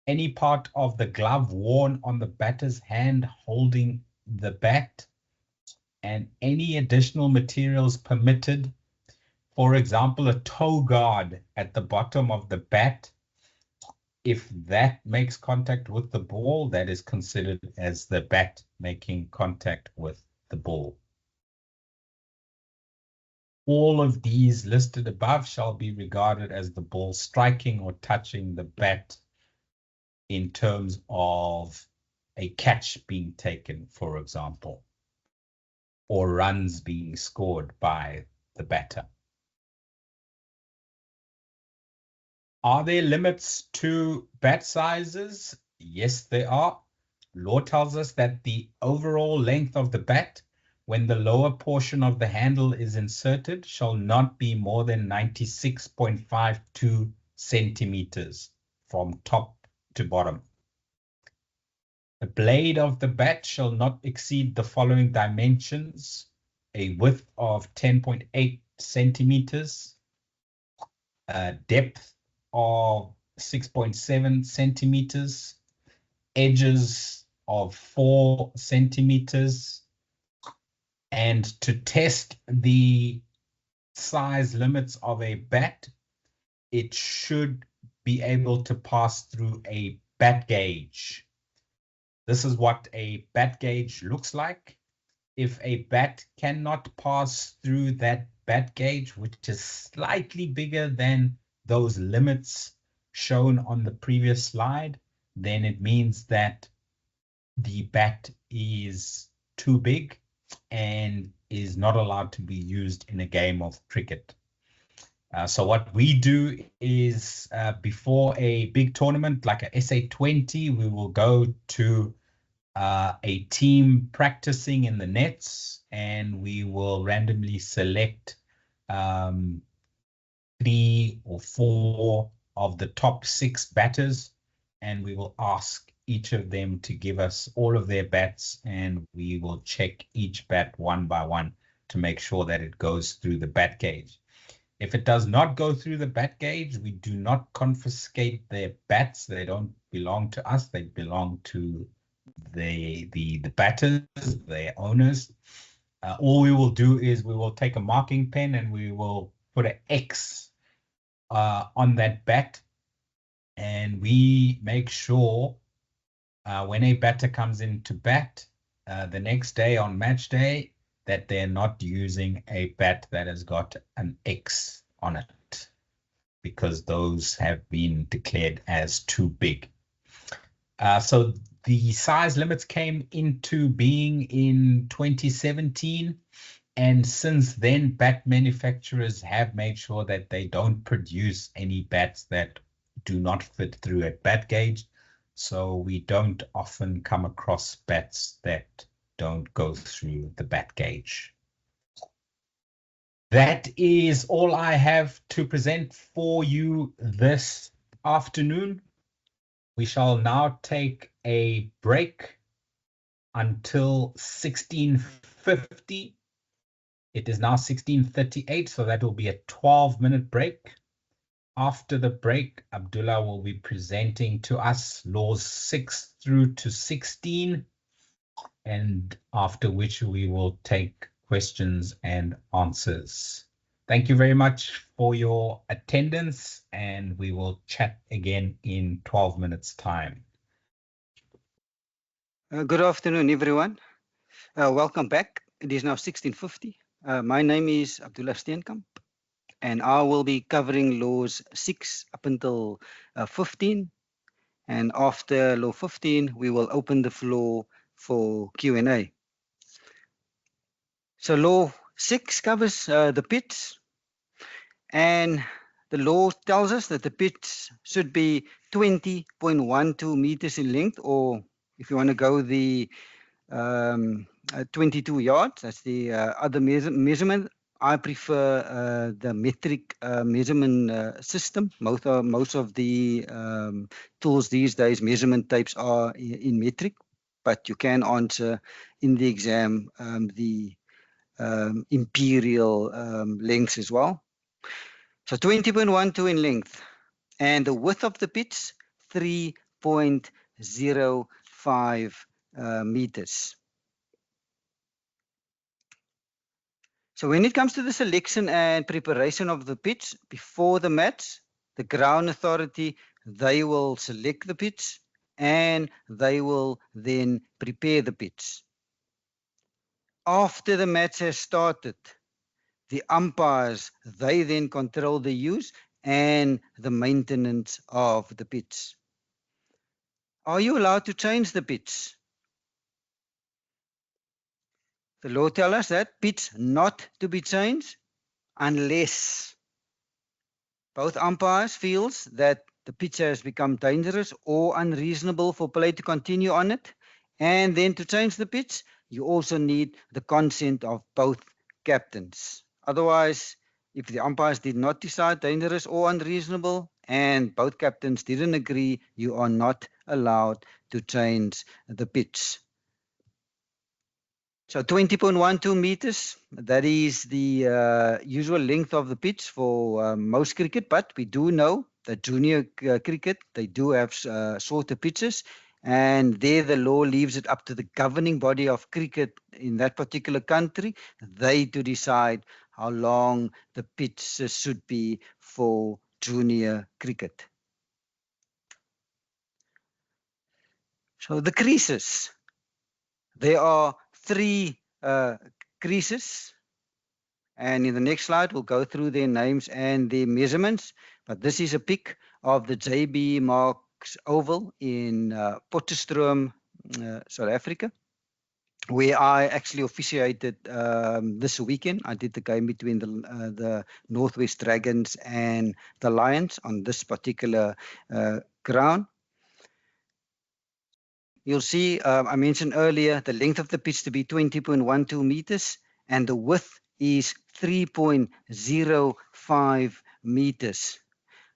any part of the glove worn on the batter's hand holding the bat, and any additional materials permitted For example, a toe guard at the bottom of the bat, if that makes contact with the ball, that is considered as the bat making contact with the ball. All of these listed above shall be regarded as the ball striking or touching the bat in terms of a catch being taken, for example, or runs being scored by the batter. Are there limits to bat sizes? Yes, there are. Law tells us that the overall length of the bat, when the lower portion of the handle is inserted, shall not be more than 96.52 centimeters from top to bottom. The blade of the bat shall not exceed the following dimensions: a width of 10.8 centimeters, a depth of 6.7 centimeters, edges of 4 centimeters. And to test the size limits of a bat, it should be able to pass through a bat gauge. This is what a bat gauge looks like. If a bat cannot pass through that bat gauge, which is slightly bigger than those limits shown on the previous slide, then it means that the bat is too big and is not allowed to be used in a game of cricket. So what we do is before a big tournament like a SA20, we will go to a team practicing in the nets, and we will randomly select 3 or 4 of the top 6 batters, and we will ask each of them to give us all of their bats, and we will check each bat one by one to make sure that it goes through the bat gauge. If it does not go through the bat gauge, we do not confiscate their bats. They don't belong to us. They belong to the batters, their owners. All we will do is we will take a marking pen and we will put an X on that bat, and we make sure when a batter comes in to bat the next day on match day, that they're not using a bat that has got an X on it, because those have been declared as too big. So the size limits came into being in 2017, and since then, bat manufacturers have made sure that they don't produce any bats that do not fit through a bat gauge. So we don't often come across bats that don't go through the bat gauge. That is all I have to present for you this afternoon. We shall now take a break until 16:50. It is now 16:38, so that will be a 12-minute break. After the break, Abdullah will be presenting to us laws 6 through to 16, and after which we will take questions and answers. Thank you very much for your attendance, and we will chat again in 12 minutes' time. Good afternoon, everyone. Welcome back. It is now 16:50. My name is Abdullah Steenkamp, and I will be covering laws 6 up until 15. And after law 15, we will open the floor for Q&A. So law 6 covers the pits, and the law tells us that the pits should be 20.12 meters in length, or if you want to go the 22 yards, that's the other measurement. I prefer the metric measurement system. Most of the tools these days, measurement tapes are in metric, but you can answer in the exam the imperial lengths as well. So 20.12 in length, and the width of the pits 3.05 meters. So when it comes to the selection and preparation of the pitch before the match, the ground authority, they will select the pitch and they will then prepare the pitch. After the match has started, the umpires, they then control the use and the maintenance of the pitch. Are you allowed to change the pitch? The law tells us that pitch not to be changed unless both umpires feels that the pitch has become dangerous or unreasonable for play to continue on it. And then to change the pitch, you also need the consent of both captains. Otherwise, if the umpires did not decide dangerous or unreasonable and both captains didn't agree, you are not allowed to change the pitch. So 20.12 meters, that is the usual length of the pitch for most cricket, but we do know that junior cricket, they do have shorter pitches, and there the law leaves it up to the governing body of cricket in that particular country, they to decide how long the pitches should be for junior cricket. So the creases, there are 3 creases, and in the next slide we'll go through their names and their measurements, but this is a pic of the JB Marks Oval in Potchefstroom, South Africa, where I actually officiated this weekend. I did the game between the Northwest Dragons and the Lions on this particular ground. You'll see, I mentioned earlier, the length of the pitch to be 20.12 meters, and the width is 3.05 meters.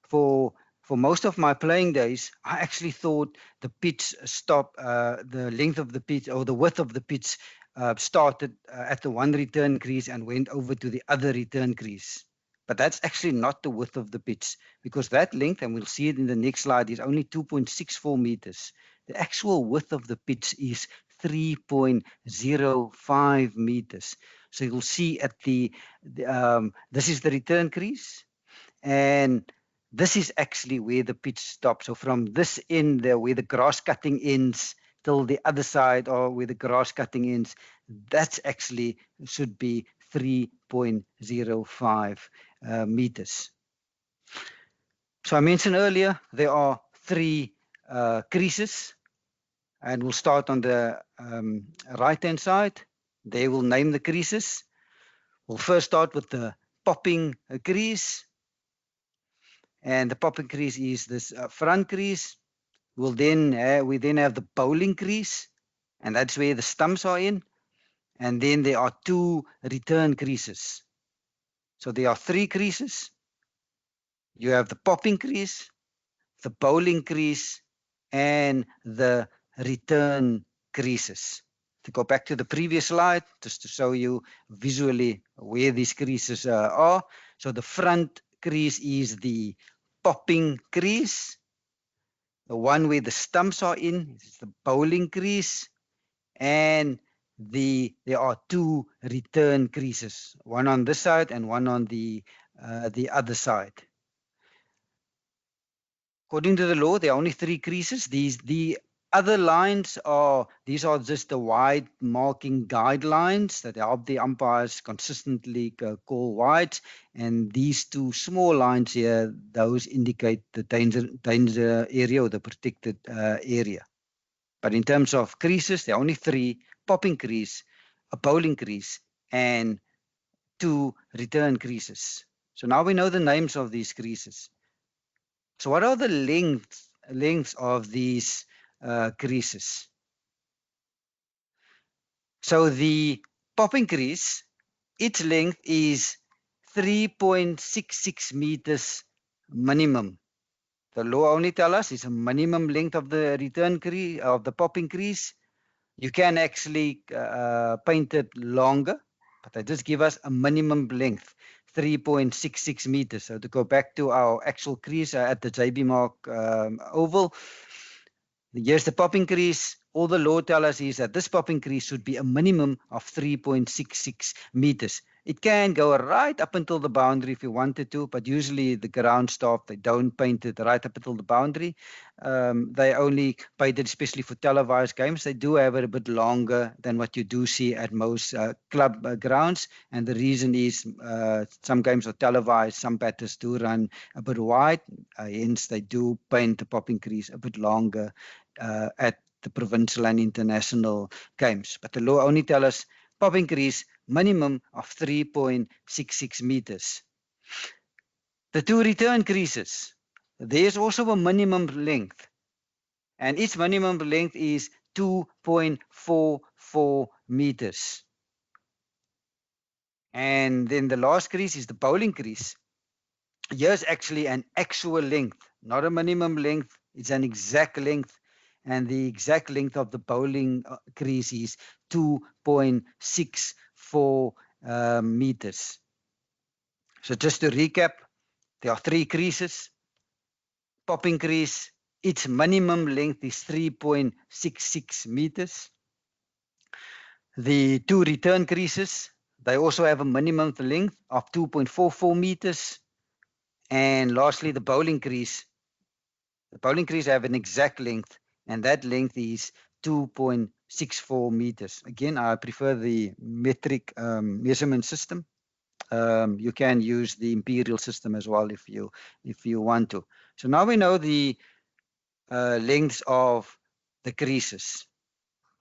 For most of my playing days, I actually thought the pitch the length of the pitch or the width of the pitch started at the one return crease and went over to the other return crease. But that's actually not the width of the pitch, because that length, and we'll see it in the next slide, is only 2.64 meters. The actual width of the pitch is 3.05 meters. So you'll see at this is the return crease, and this is actually where the pitch stops. So from this end there, where the grass cutting ends, till the other side, or where the grass cutting ends, that's actually should be 3.05 meters. So I mentioned earlier, there are 3 creases, and we'll start on the right-hand side. They will name the creases. We'll first start with the popping crease, and the popping crease is this front crease. We then have the bowling crease, and that's where the stumps are in. And then there are 2 return creases. So there are 3 creases. You have the popping crease, the bowling crease, and the return creases. To go back to the previous slide, just to show you visually where these creases are. So the front crease is the popping crease. The one where the stumps are in is the bowling crease. And there are 2 return creases, one on this side and one on the other side. According to the law, there are only 3 creases. The other lines these are just the wide marking guidelines that help the umpires consistently call wides. And these 2 small lines here, those indicate the danger area or the protected area. But in terms of creases, there are only 3: popping crease, a bowling crease, and 2 return creases. So now we know the names of these creases. So what are the lengths of these creases? So the popping crease, its length is 3.66 meters minimum. The law only tells us it's a minimum length of the return crease, of the popping crease. You can actually paint it longer, but they just give us a minimum length, 3.66 meters. So to go back to our actual crease at the JB Mark Oval, here's the popping crease. All the law tells us is that this popping crease should be a minimum of 3.66 meters. It can go right up until the boundary if you wanted to, but usually the ground staff, they don't paint it right up until the boundary. They only paint it especially for televised games. They do have it a bit longer than what you do see at most club grounds. And the reason is some games are televised, some batters do run a bit wide, hence they do paint the popping crease a bit longer at the provincial and international games. But the law only tells us popping crease minimum of 3.66 meters. The two return creases, there's also a minimum length, and its minimum length is 2.44 meters. And then the last crease is the bowling crease. Here's actually an actual length, not a minimum length, it's an exact length. And the exact length of the bowling crease is 2.64 meters. So just to recap, there are three creases. Popping crease, its minimum length is 3.66 meters. The two return creases, they also have a minimum length of 2.44 meters. And lastly, the bowling crease. The bowling crease have an exact length, and that length is 2.64 meters. Again, I prefer the metric measurement system. You can use the imperial system as well if you want to. So now we know the lengths of the creases,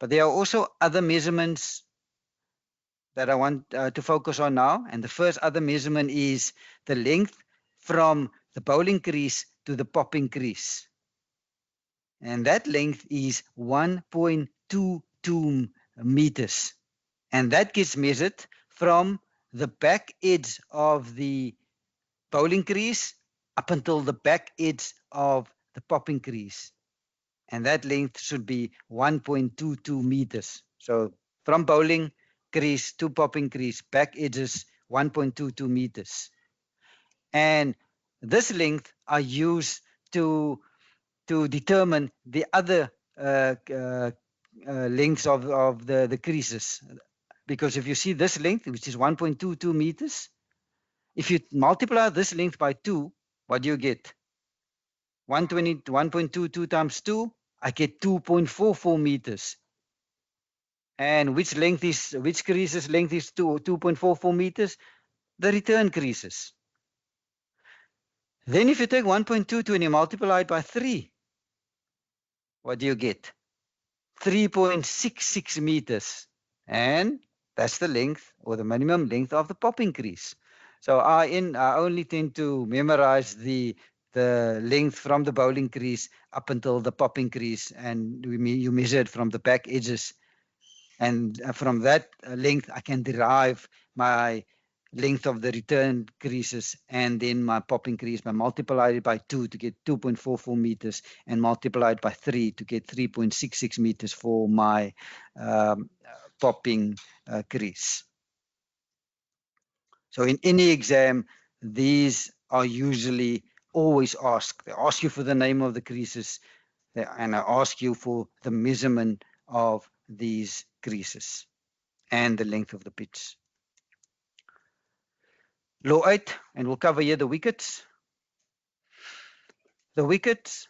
but there are also other measurements that I want to focus on now. And the first other measurement is the length from the bowling crease to the popping crease. And that length is 1.22 meters. And that gets measured from the back edge of the bowling crease up until the back edge of the popping crease. And that length should be 1.22 meters. So from bowling crease to popping crease, back edges 1.22 meters. And this length are used to determine the other lengths of the creases. Because if you see this length, which is 1.22 meters, if you multiply this length by 2, what do you get? 1.22 times 2, I get 2.44 meters. And which crease's length is 2.44 meters? The return creases. Then if you take 1.22 and you multiply it by 3, what do you get? 3.66 meters. And that's the length or the minimum length of the popping crease. So I only tend to memorize the length from the bowling crease up until the popping crease, and you measure it from the back edges. And from that length, I can derive my length of the return creases and then my popping crease. I multiply it by 2 to get 2.44 meters and multiply it by 3 to get 3.66 meters for my popping crease. So in any exam, these are usually always asked. They ask you for the name of the creases and I ask you for the measurement of these creases and the length of the pitch. Law 8, and we'll cover here the wickets. The wickets,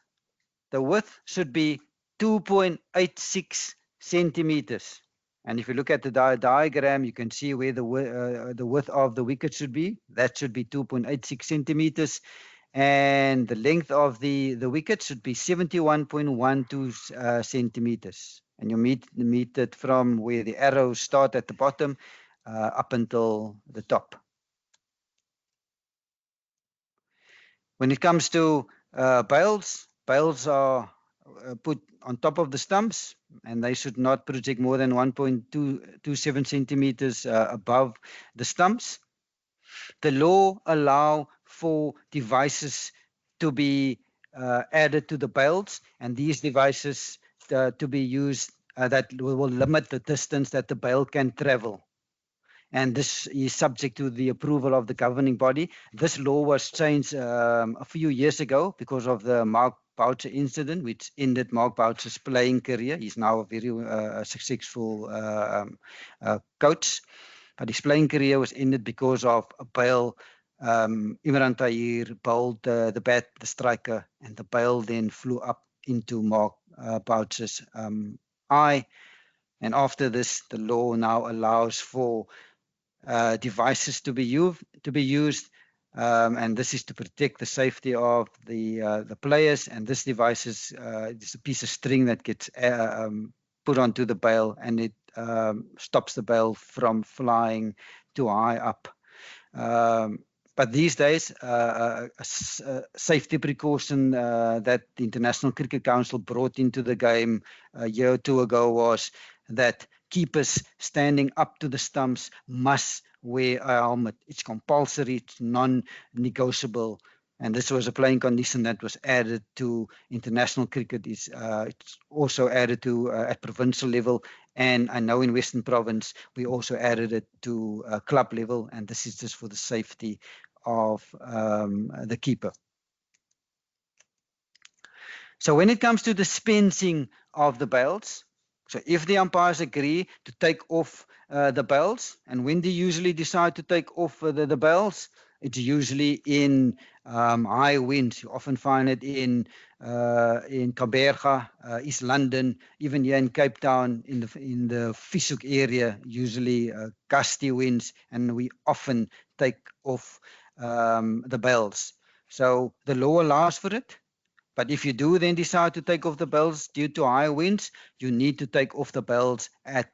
the width should be 2.86 centimeters. And if you look at the diagram, you can see where the width of the wicket should be. That should be 2.86 centimeters. And the length of the wicket should be 71.12 centimeters. And you meet it from where the arrows start at the bottom up until the top. When it comes to bails are put on top of the stumps, and they should not project more than 1.27 centimeters above the stumps. The law allows for devices to be added to the bails, and these devices to be used that will limit the distance that the bail can travel. And this is subject to the approval of the governing body. This law was changed a few years ago because of the Mark Boucher incident, which ended Mark Boucher's playing career. He's now a very successful coach. But his playing career was ended because of a bail. Imran Tahir bowled the bat, the striker, and the bail then flew up into Mark Boucher's eye. And after this, the law now allows for devices to be used, and this is to protect the safety of the players. And this device is a piece of string that gets put onto the bail, and it stops the bail from flying too high up. But these days, a safety precaution that the International Cricket Council brought into the game a year or two ago was that keepers standing up to the stumps must wear a helmet. It's compulsory, it's non-negotiable. And this was a playing condition that was added to international cricket. It's also added to at provincial level. And I know in Western Province, we also added it to club level. And this is just for the safety of the keeper. So when it comes to dispensing of the bails, so if the umpires agree to take off the bails, and when they usually decide to take off the bails, it's usually in high winds. You often find it in Kaapberg, East London, even here in Cape Town, in the Fieshoek area, usually gusty winds, and we often take off the bails. So the law allows for it. But if you do then decide to take off the bails due to high winds, you need to take off the bails at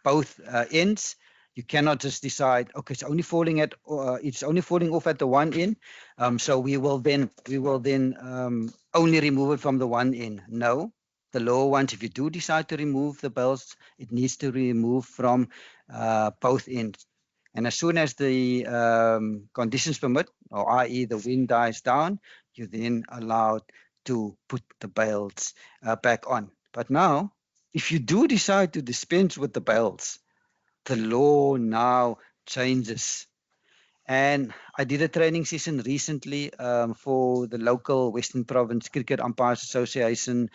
both ends. You cannot just decide, okay, it's only falling off at the one end, so we will then only remove it from the one end. No, the law wants, if you do decide to remove the bails, it needs to remove from both ends. And as soon as the conditions permit, or i.e. the wind dies down, you're then allowed to put the bails back on. But now, if you do decide to dispense with the bails, the law now changes. And I did a training session recently for the local Western Province Cricket Umpires Association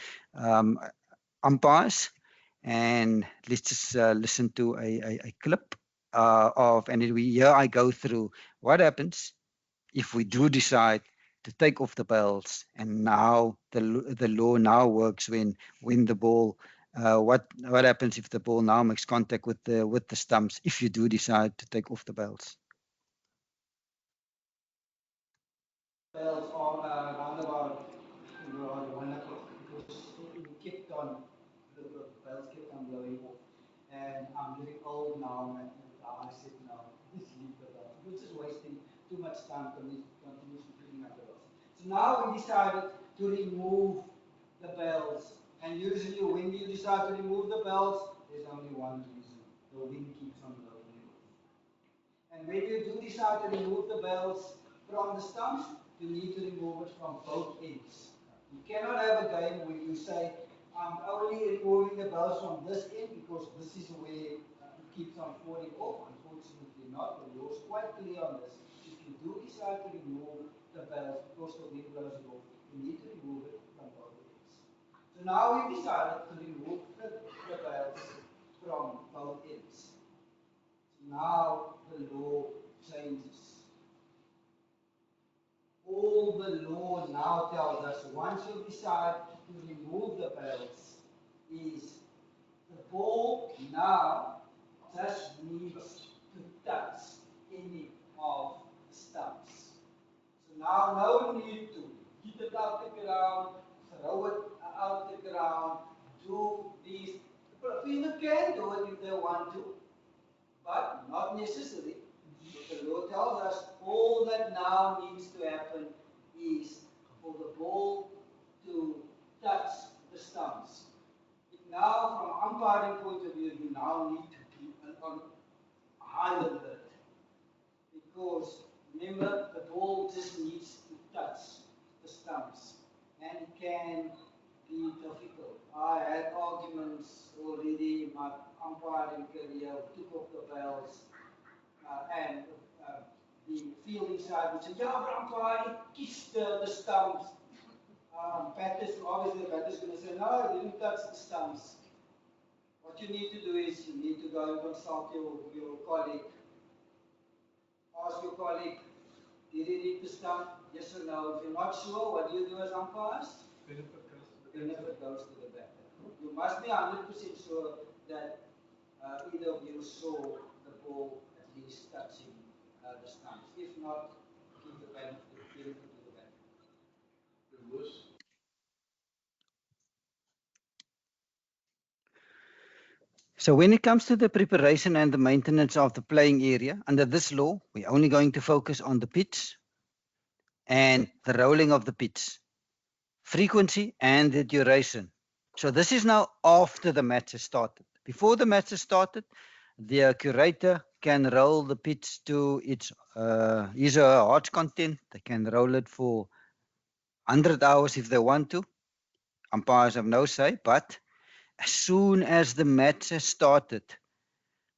umpires. And let's just listen to a clip and here I go through what happens if we do decide to take off the bails, and now the law now works when the ball what happens if the ball now makes contact with the stumps if you do decide to take off the bails. Bails are around about 1 o'clock because we kept on the bails kept on blowing off, and I'm getting old now, and I said no, let's leave the bails. We're just wasting too much time continuously filling up the bails. So now we decided to remove the bails, and usually when you decide to remove the bails, there's only one reason: the wind keeps on blowing off. And when you do decide to remove the bails from the stumps, you need to remove it from both ends. You cannot have a game where you say, I'm only removing the bails from this end because this is where it keeps on falling off. Unfortunately not. The law is quite clear on this. If you do decide to remove the bails because the wind blows it off, you need to remove it from both ends. So now we've decided to remove the bails from both ends. Now the law changes. All the law now tells us once you decide to remove the bails is the ball now just needs to touch any of the stumps. So now no need to hit it out the ground, throw it out the ground, do these. The fielder can do it if they want to, but not necessary. The law tells us all that now needs to happen is for the ball to touch the stumps. Now, from umpiring point of view, you now need to be on high alert, because remember, the ball just needs to touch the stumps, and it can be difficult. I had arguments already in my umpiring career, took off the bails, and the fielding side would say, yeah, but umpire, kiss the stumps. Batters, obviously the batter's going to say, no, I didn't touch the stumps. What you need to do is you need to go and consult your colleague. Ask your colleague, did he need to stump? Yes or no? If you're not sure, what do you do as umpires? Benefit goes to the batter. You must be 100% sure that either of you saw the ball at least touching the stumps. If not, give the benefit to the batter. So when it comes to the preparation and the maintenance of the playing area, under this law, we're only going to focus on the pitch and the rolling of the pitch, frequency and the duration. So this is now after the match has started. Before the match has started, the curator can roll the pitch to its his or her heart's content. They can roll it for 100 hours if they want to. Umpires have no say, but as soon as the match has started,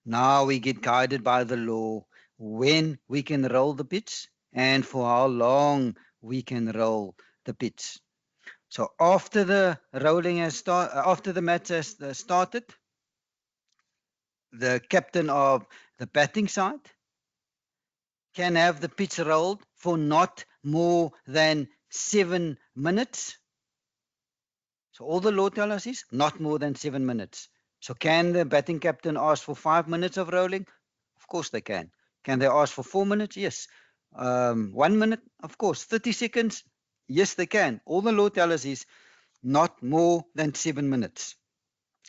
now we get guided by the law when we can roll the pitch and for how long we can roll the pitch. So after the rolling has after the match has started, the captain of the batting side can have the pitch rolled for not more than 7 minutes. So all the law tells us is not more than 7 minutes. So can the batting captain ask for 5 minutes of rolling? Of course they can. Can they ask for 4 minutes? Yes. 1 minute? Of course. 30 seconds? Yes, they can. All the law tells us is not more than 7 minutes.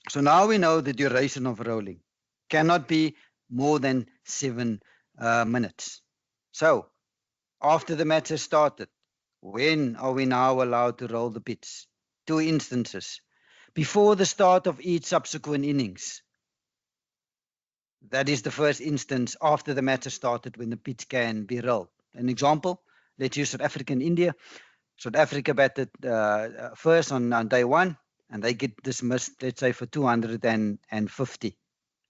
So now we know the duration of rolling cannot be more than 7 minutes. So after the match has started, when are we now allowed to roll the pitch? 2 instances. Before the start of each subsequent innings. That is the first instance after the match has started when the pitch can be rolled. An example, let's use South Africa and India. South Africa batted first on day 1 and they get dismissed, let's say, for 250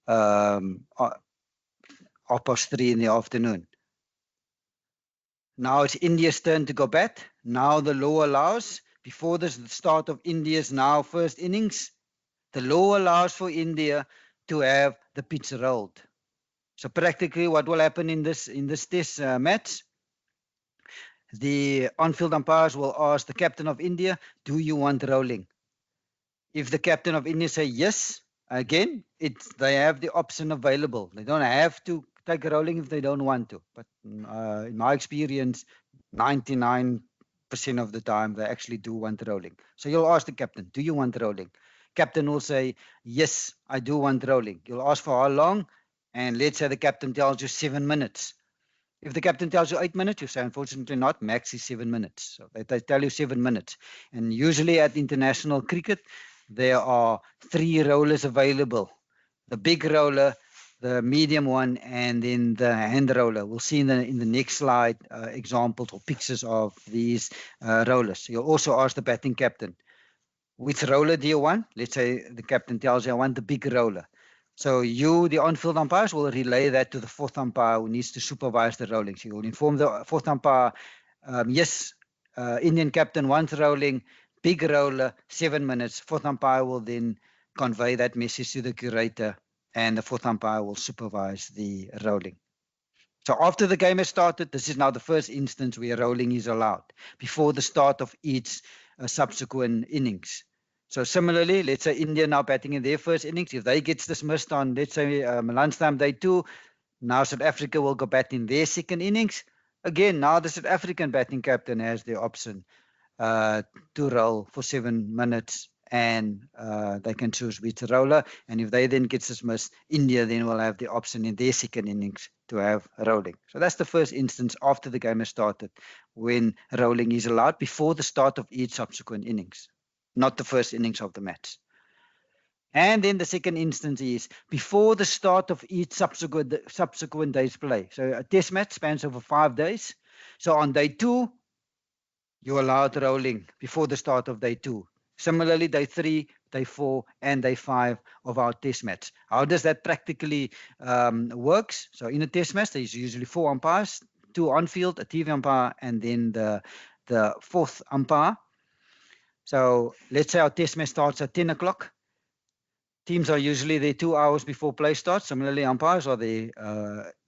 3 in the afternoon. Now it's India's turn to go bat. Now the law allows, before the start of India's now first innings, the law allows for India to have the pitch rolled. So practically what will happen in this test match, the on-field umpires will ask the captain of India, do you want rolling? If the captain of India say yes, again, they have the option available. They don't have to take rolling if they don't want to. But in my experience, 99% of the time, they actually do want rolling. So you'll ask the captain, do you want rolling? Captain will say, yes, I do want rolling. You'll ask for how long? And let's say the captain tells you 7 minutes. If the captain tells you 8 minutes, you say, unfortunately not, max is 7 minutes. So they tell you 7 minutes. And usually at international cricket, there are 3 rollers available. The big roller, the medium one, and then the hand roller. We'll see in the next slide examples or pictures of these rollers. You'll also ask the batting captain, which roller do you want? Let's say the captain tells you, I want the big roller. So you, the on-field umpires, will relay that to the 4th umpire who needs to supervise the rolling. So you'll inform the 4th umpire, yes, Indian captain wants rolling, big roller, 7 minutes. 4th umpire will then convey that message to the curator and the 4th umpire will supervise the rolling. So after the game has started, this is now the first instance where rolling is allowed before the start of each subsequent innings. So similarly, let's say India now batting in their first innings. If they get dismissed on, let's say, lunchtime day 2, now South Africa will go bat in their second innings. Again, now the South African batting captain has the option to roll for 7 minutes and they can choose which roller. And if they then get dismissed, India then will have the option in their second innings to have rolling. So that's the first instance after the game has started when rolling is allowed before the start of each subsequent innings, not the first innings of the match. And then the second instance is before the start of each subsequent day's play. So a test match spans over 5 days. So on day 2, you're allowed rolling before the start of day 2. Similarly, day 3, day 4, and day 5 of our test match. How does that practically works? So in a test match, there's usually 4 umpires, 2 on field, a TV umpire, and then the 4th umpire. So let's say our test match starts at 10 o'clock. Teams are usually there 2 hours before play starts. Similarly, umpires are there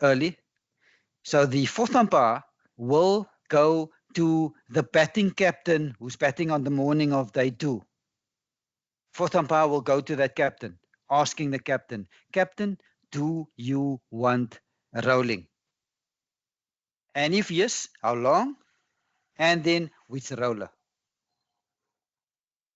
early. So the fourth umpire will go to the batting captain who's batting on the morning of day 2. Fourth umpire will go to that captain, asking the captain, "Captain, do you want rolling? And if yes, how long? And then which roller?"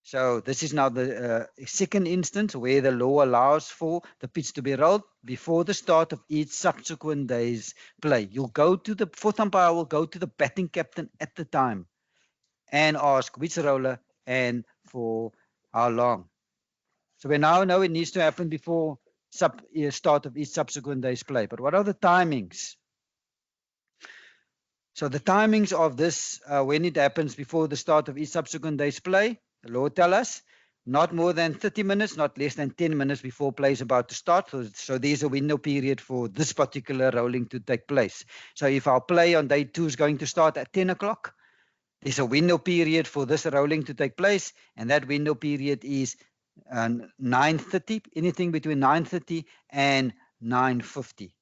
So this is now the second instance where the law allows for the pitch to be rolled before the start of each subsequent day's play. You'll go to the fourth umpire will go to the batting captain at the time and ask which roller and for how long. So we now know it needs to happen before start of each subsequent day's play. But what are the timings? So the timings of this, when it happens before the start of each subsequent day's play, the law tells us not more than 30 minutes, not less than 10 minutes before play is about to start. So there's a window period for this particular rolling to take place. So if our play on day 2 is going to start at 10 o'clock, there's a window period for this rolling to take place, and that window period is 9:30, anything between 9:30 and 9:50.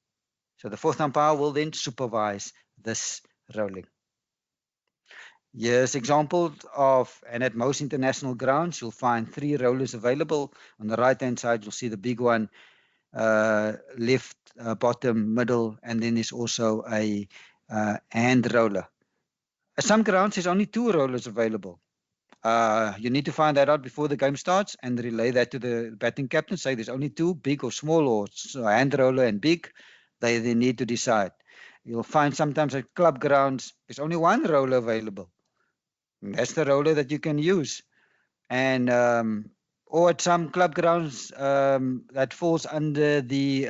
So the fourth umpire will then supervise this rolling. Here's examples of, and at most international grounds, you'll find 3 rollers available. On the right-hand side, you'll see the big one, left, bottom, middle, and then there's also a hand roller. At some grounds, there's only 2 rollers available. You need to find that out before the game starts and relay that to the batting captain. Say there's only 2, big or small, or hand roller and big. They need to decide. You'll find sometimes at club grounds, there's only 1 roller available. And that's the roller that you can use. And or at some club grounds that falls under the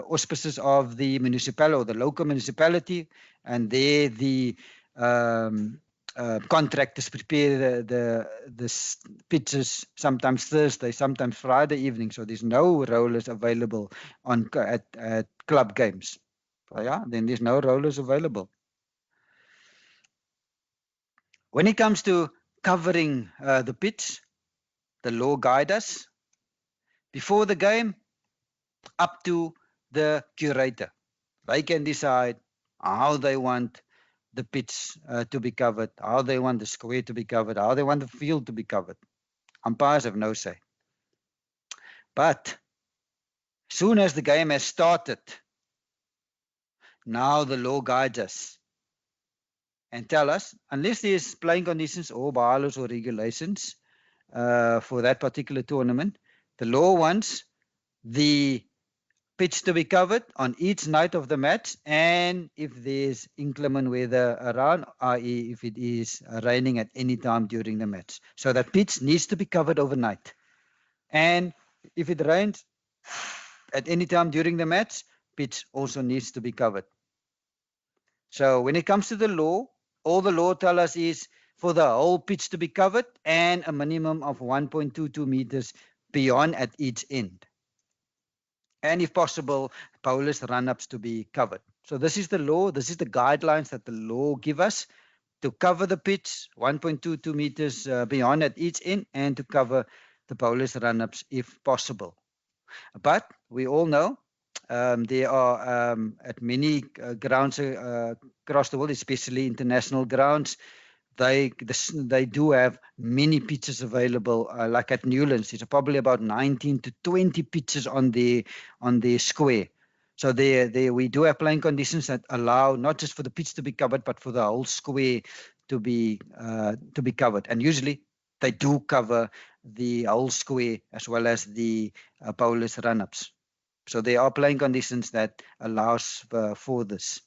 auspices of the municipality or the local municipality, and there the contractors prepare the pitches sometimes Thursday, sometimes Friday evening. So there's no rollers available at club games. So yeah, then there's no rollers available. When it comes to covering the pitch, the law guides us before the game up to the curator. They can decide how they want the pitch to be covered, how they want the square to be covered, how they want the field to be covered. Umpires have no say. But as soon as the game has started, now the law guides us and tell us, unless there's playing conditions or bylaws or regulations for that particular tournament, the law wants the pitch to be covered on each night of the match, and if there's inclement weather around, i.e. if it is raining at any time during the match. So that pitch needs to be covered overnight. And if it rains at any time during the match, pitch also needs to be covered. So when it comes to the law, all the law tells us is for the whole pitch to be covered and a minimum of 1.22 meters beyond at each end. And if possible, bowlers run-ups to be covered. So this is the law. This is the guidelines that the law give us to cover the pitch 1.22 meters beyond at each end, and to cover the bowlers run-ups if possible. But we all know there are at many grounds across the world, especially international grounds, they do have many pitches available. Like at Newlands, it's probably about 19 to 20 pitches on the square. So there we do have playing conditions that allow not just for the pitch to be covered, but for the whole square to be covered. And usually they do cover the whole square as well as the bowlers run-ups. So there are playing conditions that allows for this.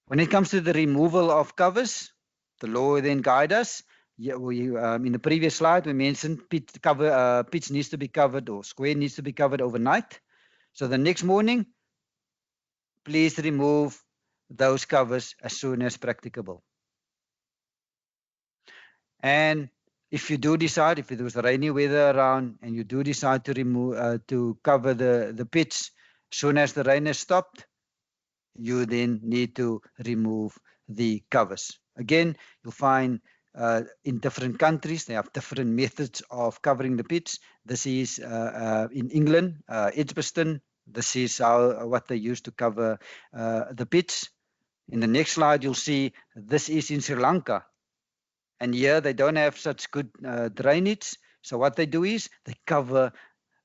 When it comes to the removal of covers, the law then guides us. Yeah, in the previous slide, we mentioned pitch needs to be covered, or square needs to be covered overnight. So the next morning, please remove those covers as soon as practicable. And if you do decide, if it was rainy weather around and you do decide to remove to cover the pitch, as soon as the rain has stopped, you then need to remove the covers. Again, you'll find in different countries. They have different methods of covering the pitch. This is in England, Edgbaston. This is what they use to cover the pitch. In the next slide, you'll see this is in Sri Lanka. And here they don't have such good drainage. So what they do is they cover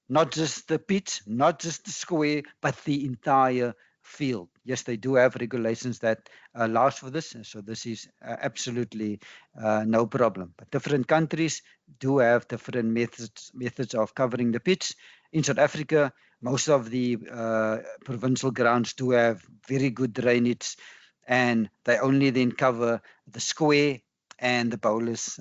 not just the pitch, not just the square, but the entire field. Yes, they do have regulations that allows for this. So this is absolutely no problem. But different countries do have different methods of covering the pitch. In South Africa, most of the provincial grounds do have very good drainage, and they only then cover the square and the bowlers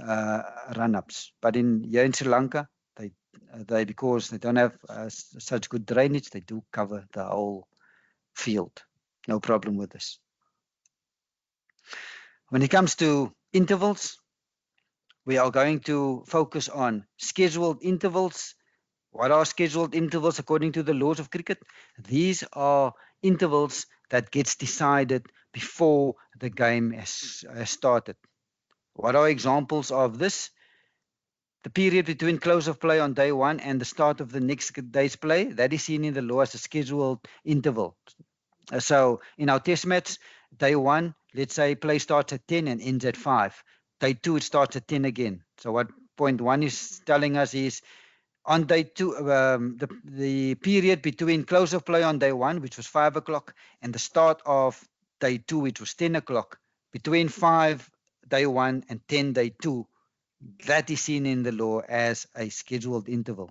run-ups. But here in Sri Lanka, they because they don't have such good drainage, they do cover the whole field. No problem with this. When it comes to intervals, we are going to focus on scheduled intervals. What are scheduled intervals according to the laws of cricket? These are intervals that gets decided before the game has started. What are examples of this? The period between close of play on day one and the start of the next day's play, that is seen in the law as a scheduled interval. So in our test match, day one, let's say play starts at 10 and ends at 5. Day two, it starts at 10 again. So what point one is telling us is on day two, the period between close of play on day one, which was 5 o'clock, and the start of day two, which was 10 o'clock, between 5 day one and 10 day two, that is seen in the law as a scheduled interval.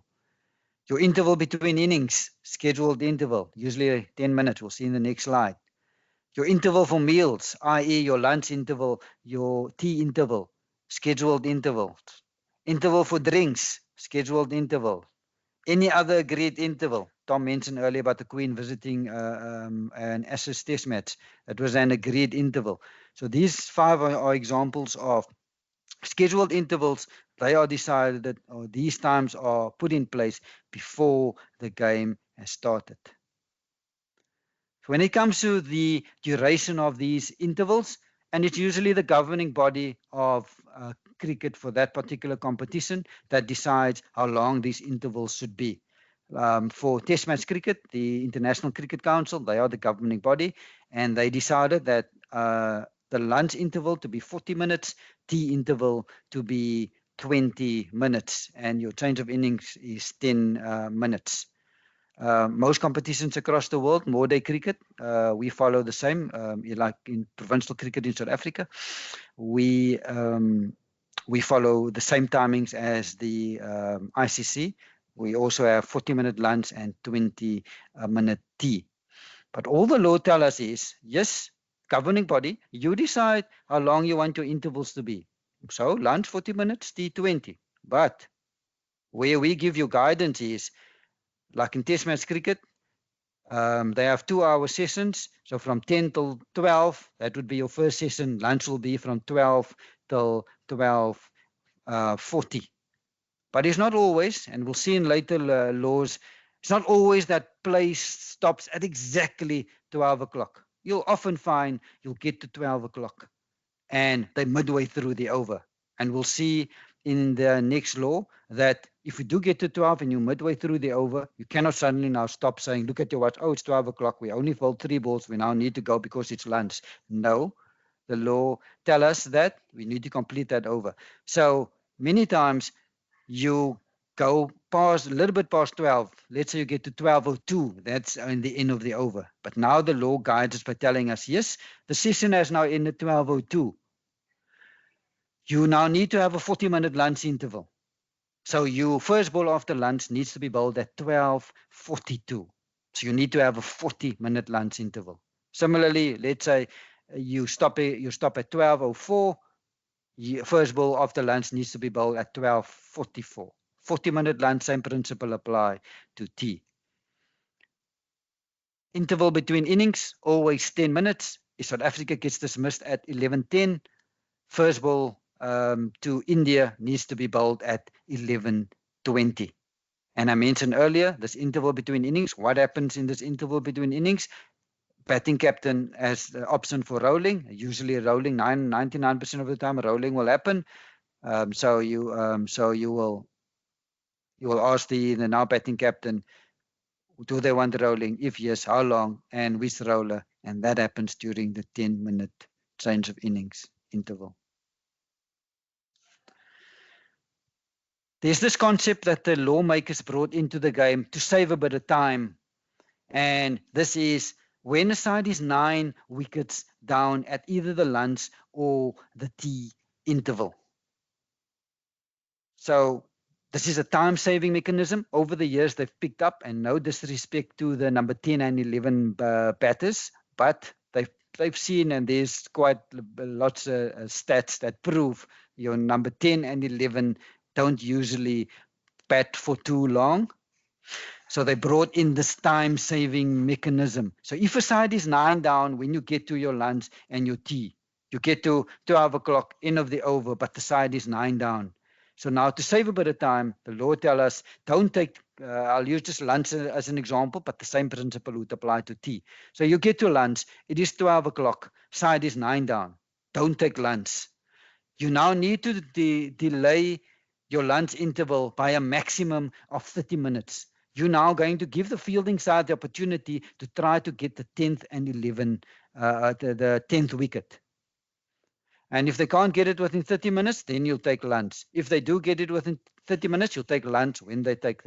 Your interval between innings, scheduled interval, usually 10 minutes. We'll see in the next slide. Your interval for meals, i.e. your lunch interval, your tea interval, scheduled interval. Interval for drinks, scheduled interval. Any other agreed interval. Tom mentioned earlier about the Queen visiting an Ashes test match. That was an agreed interval. So these 5 are examples of scheduled intervals. They are decided, or these times are put in place before the game has started. When it comes to the duration of these intervals, and it's usually the governing body of cricket for that particular competition that decides how long these intervals should be. For Test match cricket, the International Cricket Council, they are the governing body, and they decided that the lunch interval to be 40 minutes, tea interval to be 20 minutes, and your change of innings is 10 minutes. Most competitions across the world, more day cricket, we follow the same. Like in provincial cricket in South Africa, we follow the same timings as the ICC. We also have 40-minute lunch and 20-minute tea. But all the law tells us is, yes, governing body, you decide how long you want your intervals to be. So lunch 40 minutes, tea 20. But where we give you guidance is, like in Test match cricket, they have 2-hour sessions. So from 10 till 12, that would be your first session. Lunch will be from 12 till 12:40. But it's not always, and we'll see in later laws, it's not always that play stops at exactly 12 o'clock. You'll often find you'll get to 12 o'clock and they're midway through the over. And we'll see in the next law that if you do get to 12 and you're midway through the over, you cannot suddenly now stop saying, look at your watch, oh, it's 12 o'clock, we only bowled 3 balls, we now need to go because it's lunch. No, the law tells us that we need to complete that over. So many times you go past, a little bit past 12. Let's say you get to 12:02. That's in the end of the over. But now the law guides us by telling us, yes, the session has now ended 12:02. You now need to have a 40-minute lunch interval. So your first ball after lunch needs to be bowled at 12:42. So you need to have a 40-minute lunch interval. Similarly, let's say you stop at 12:04. First ball after lunch needs to be bowled at 12:44. 40-minute lunch, same principle apply to tea. Interval between innings, always 10 minutes. If South Africa gets dismissed at 11:10, first ball to India needs to be bowled at 11:20. And I mentioned earlier, this interval between innings, what happens in this interval between innings? batting captain has the option for rolling. Usually rolling, 99% of the time rolling will happen. So you will ask the now batting captain, do they want rolling? If yes, how long and which roller? And that happens during the 10-minute change of innings interval. There's this concept that the lawmakers brought into the game to save a bit of time. And this is when a side is 9 wickets down at either the lunch or the tea interval. So this is a time-saving mechanism. Over the years, they've picked up, and no disrespect to the number 10 and 11 batters, but they've seen, and there's quite lots of stats that prove your number 10 and 11 don't usually bat for too long. So they brought in this time-saving mechanism. So if a side is 9 down, when you get to your lunch and your tea, you get to 12 o'clock, end of the over, but the side is 9 down. So now to save a bit of time, the law tells us, don't take, I'll use just lunch as an example, but the same principle would apply to tea. So you get to lunch, it is 12 o'clock, side is 9 down. Don't take lunch. You now need to delay your lunch interval by a maximum of 30 minutes. You're now going to give the fielding side the opportunity to try to get the 10th and 11th, the 10th wicket. And if they can't get it within 30 minutes, then you'll take lunch. If they do get it within 30 minutes, you'll take lunch when they take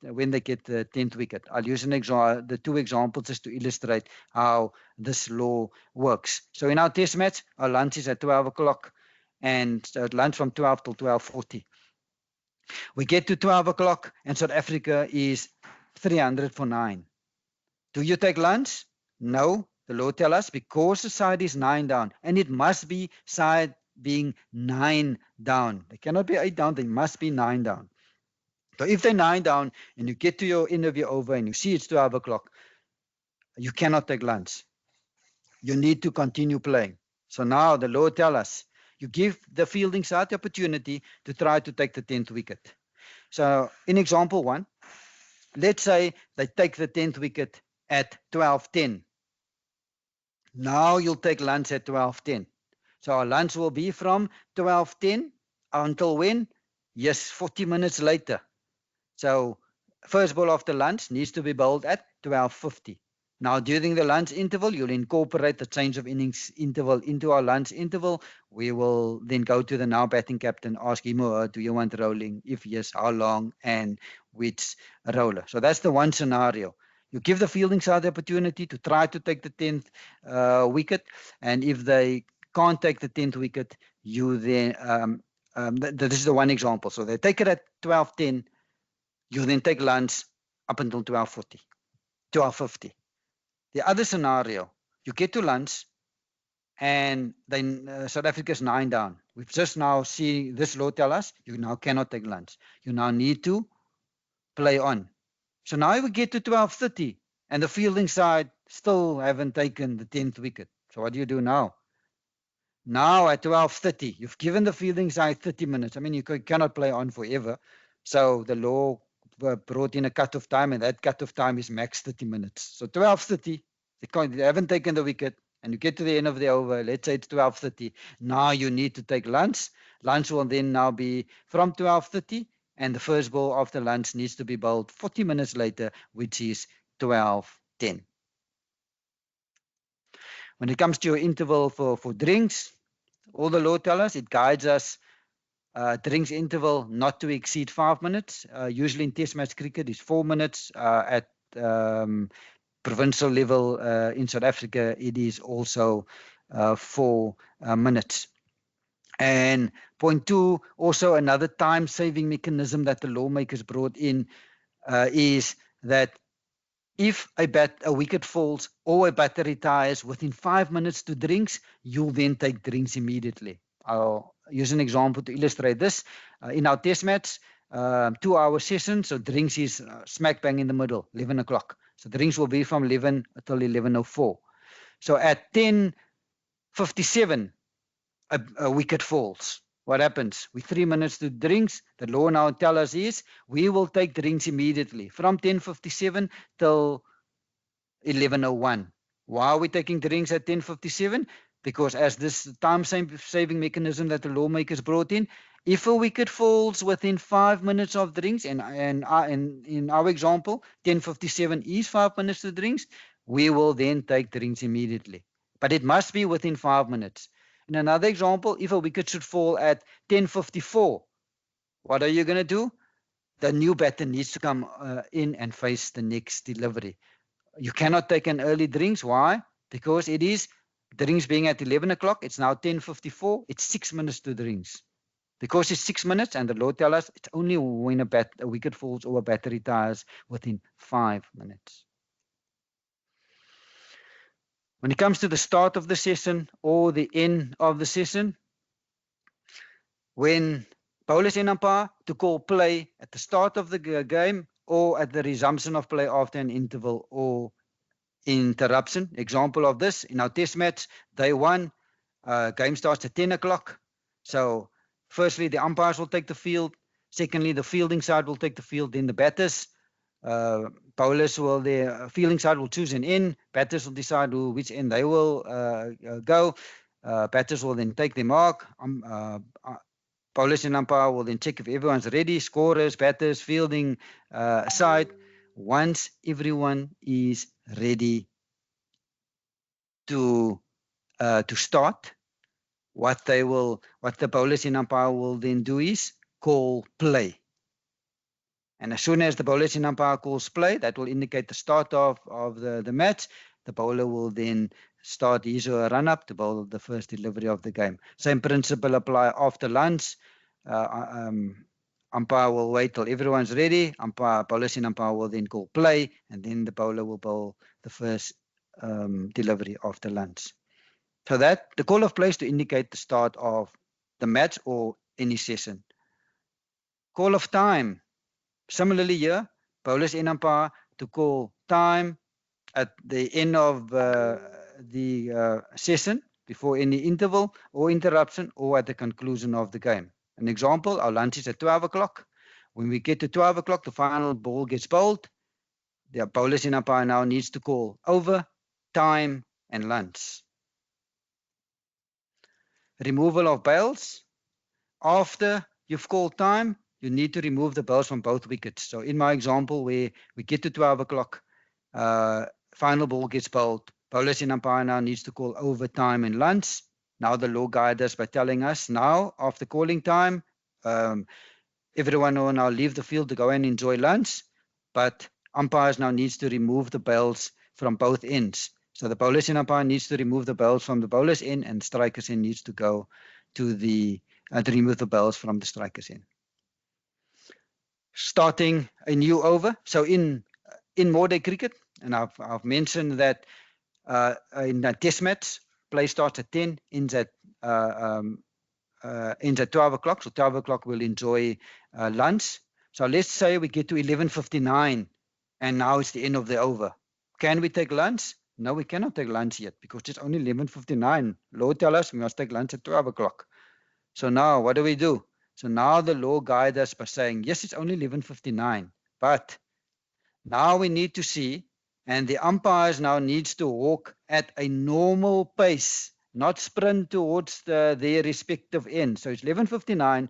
when they get the 10th wicket. I'll use the 2 examples just to illustrate how this law works. So in our test match, our lunch is at 12 o'clock and lunch from 12 till 12:40. We get to 12 o'clock and South Africa is 300 for 9. Do you take lunch? No. The law tells us because the side is 9 down, and it must be side being 9 down. They cannot be 8 down, they must be 9 down. So if they're 9 down and you get to your interview over and you see it's 12 o'clock, you cannot take lunch. You need to continue playing. So now the law tells us, you give the fielding side the opportunity to try to take the 10th wicket. So in example 1, let's say they take the 10th wicket at 12:10. Now you'll take lunch at 12:10. So our lunch will be from 12:10 until when? Yes, 40 minutes later. So first ball after lunch needs to be bowled at 12:50. Now, during the lunch interval, you'll incorporate the change of innings interval into our lunch interval. We will then go to the now batting captain, ask him or her, do you want rolling? If yes, how long and which roller? So that's the one scenario. You give the fielding side the opportunity to try to take the 10th wicket. And if they can't take the 10th wicket, you then, this is the one example. So they take it at 12:10. You then take lunch up until 12:40, 12:50. The other scenario, you get to lunch and then South Africa is 9 down. We've just now seen this law tell us you now cannot take lunch. You now need to play on. So now we get to 12:30 and the fielding side still haven't taken the 10th wicket. So what do you do now? Now at 12:30, you've given the fielding side 30 minutes. I mean, you cannot play on forever. So the law brought in a cut-off time, and that cut-off time is max 30 minutes. So 12:30, they haven't taken the wicket, and you get to the end of the over, let's say it's 12:30. Now you need to take lunch. Lunch will then now be from 12:30, and the first ball after lunch needs to be bowled 40 minutes later, which is 12:10. When it comes to your interval for drinks, all the law tells us, it guides us. Drinks interval not to exceed 5 minutes. Usually in test match cricket is 4 minutes. At provincial level in South Africa, it is also 4 minutes. And point 2, also another time-saving mechanism that the lawmakers brought in is that if a wicket falls or a batter retires within 5 minutes to drinks, you'll then take drinks immediately. I'll use an example to illustrate this. In our test match, 2-hour session, so drinks is smack bang in the middle, 11 o'clock. So drinks will be from 11 until 11:04. So at 10:57, a wicket falls. What happens? With 3 minutes to drinks, the law now tells us is we will take drinks immediately from 10:57 till 11:01. Why are we taking drinks at 10:57? Because as this time-saving mechanism that the lawmakers brought in, if a wicket falls within 5 minutes of drinks, and in our example, 10:57 is 5 minutes to drinks, we will then take drinks immediately. But it must be within 5 minutes. In another example, if a wicket should fall at 10:54, what are you going to do? The new batter needs to come in and face the next delivery. You cannot take an early drinks. Why? Because it is drinks being at 11 o'clock. It's now 10:54. It's 6 minutes to drinks. Because it's 6 minutes, and the law tells us it's only when a wicket falls or a batter retires within 5 minutes. When it comes to the start of the session or the end of the session, when bowlers in umpire to call play at the start of the game or at the resumption of play after an interval or interruption. Example of this, in our test match, day 1, game starts at 10 o'clock. So firstly, the umpires will take the field. Secondly, the fielding side will take the field. Then the batters. Bowlers will, the fielding side will choose an end. Batters will decide which end they will go. Batters will then take their mark. Bowlers and umpire will then check if everyone's ready. Scorers, batters, fielding side. Once everyone is ready to start, what the bowlers and umpire will then do is call play. And as soon as the bowlers and umpire calls play, that will indicate the start of the match. The bowler will then start his or her run-up to bowl the first delivery of the game. Same principle apply after lunch. Umpire will wait till everyone's ready. Bowlers and umpire will then call play, and then the bowler will bowl the first delivery after lunch. So that the call of play is to indicate the start of the match or any session. Call of time. Similarly here, bowlers and umpire to call time at the end of the session, before any interval or interruption, or at the conclusion of the game. An example, our lunch is at 12 o'clock. When we get to 12 o'clock, the final ball gets bowled. The bowlers and umpire now needs to call over, time, and lunch. Removal of bails. After you've called time, you need to remove the bails from both wickets. So in my example, where we get to 12 o'clock, final ball gets bowled. Bowlers and umpire now needs to call over, time, and lunch. Now the law guides us by telling us now, after calling time, everyone will now leave the field to go and enjoy lunch. But umpires now needs to remove the bails from both ends. So the bowlers and umpire needs to remove the bails from the bowler's end, and the striker's end needs to go to to remove the bails from the striker's end. Starting a new over. So in modern cricket, and I've mentioned that in a test match, play starts at 10, ends at 12 o'clock. So 12 o'clock we'll enjoy lunch. So let's say we get to 11:59, and now it's the end of the over. Can we take lunch? No, we cannot take lunch yet because it's only 11:59. Law tells us we must take lunch at 12 o'clock. So now what do? So now the law guides us by saying, yes, it's only 11:59, but now we need to see, and the umpires now needs to walk at a normal pace, not sprint towards their respective end. So it's 11:59.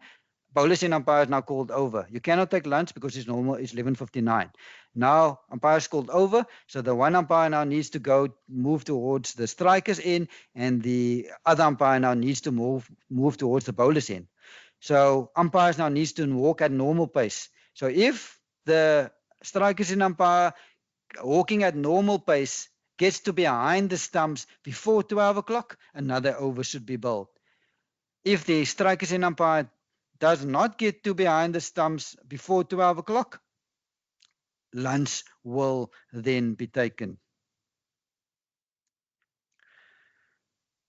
Bowlers and umpires now called over. You cannot take lunch because it's normal. It's 11:59. Now umpires called over. So the one umpire now needs to move towards the striker's end, and the other umpire now needs to move towards the bowler's end. So umpires now needs to walk at normal pace. So if the strikers and umpire walking at normal pace gets to behind the stumps before 12 o'clock, another over should be bowled. If the strikers and umpire does not get to behind the stumps before 12 o'clock, lunch will then be taken.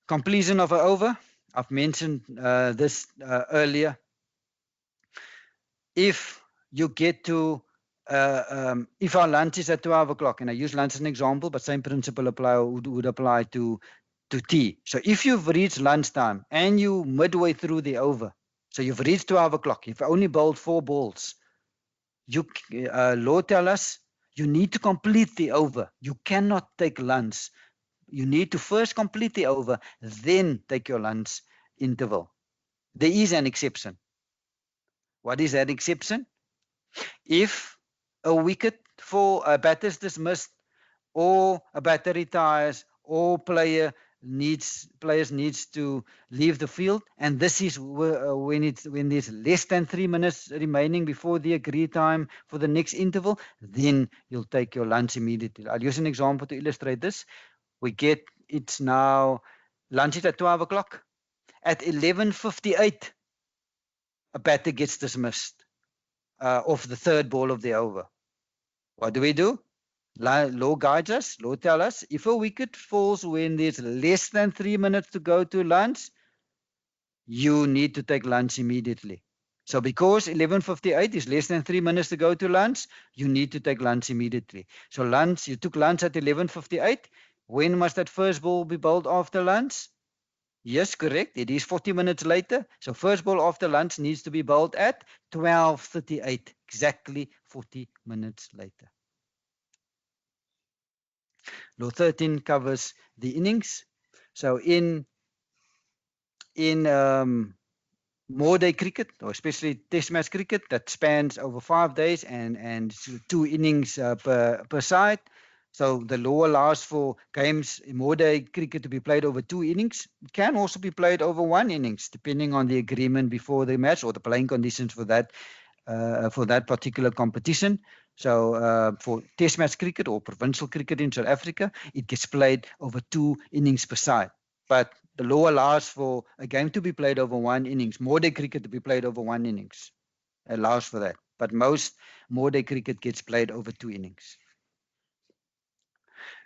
Completion of an over. I've mentioned this earlier. If you get to, if our lunch is at 12 o'clock, and I use lunch as an example, but same principle would apply to tea. So if you've reached lunchtime and you midway through the over, so you've reached 12 o'clock, you've only bowled 4 balls, law tells us you need to complete the over. You cannot take lunch You need to first complete the over, then take your lunch interval. There is an exception. What is that exception? If a wicket for a batter is dismissed, or a batter retires, or players needs to leave the field, and this is when there's less than 3 minutes remaining before the agreed time for the next interval, then you'll take your lunch immediately. I'll use an example to illustrate this. It's now lunch is at 12 o'clock. At 11:58, a batter gets dismissed off the third ball of the over. What do? Law guides us, law tells us, if a wicket falls when there's less than 3 minutes to go to lunch, you need to take lunch immediately. So because 11:58 is less than 3 minutes to go to lunch, you need to take lunch immediately. So you took lunch at 11:58. When must that first ball be bowled after lunch? Yes, correct. It is 40 minutes later. So first ball after lunch needs to be bowled at 12:38, exactly 40 minutes later. Law 13 covers the innings. So in more day cricket, or especially test match cricket, that spans over 5 days and 2 innings per side. So the law allows for games in more day cricket to be played over 2 innings. It can also be played over 1 innings, depending on the agreement before the match or the playing conditions for that particular competition. So for test match cricket or provincial cricket in South Africa, it gets played over 2 innings per side. But the law allows for a game to be played over 1 innings, more day cricket to be played over 1 innings. Allows for that. But most more day cricket gets played over 2 innings.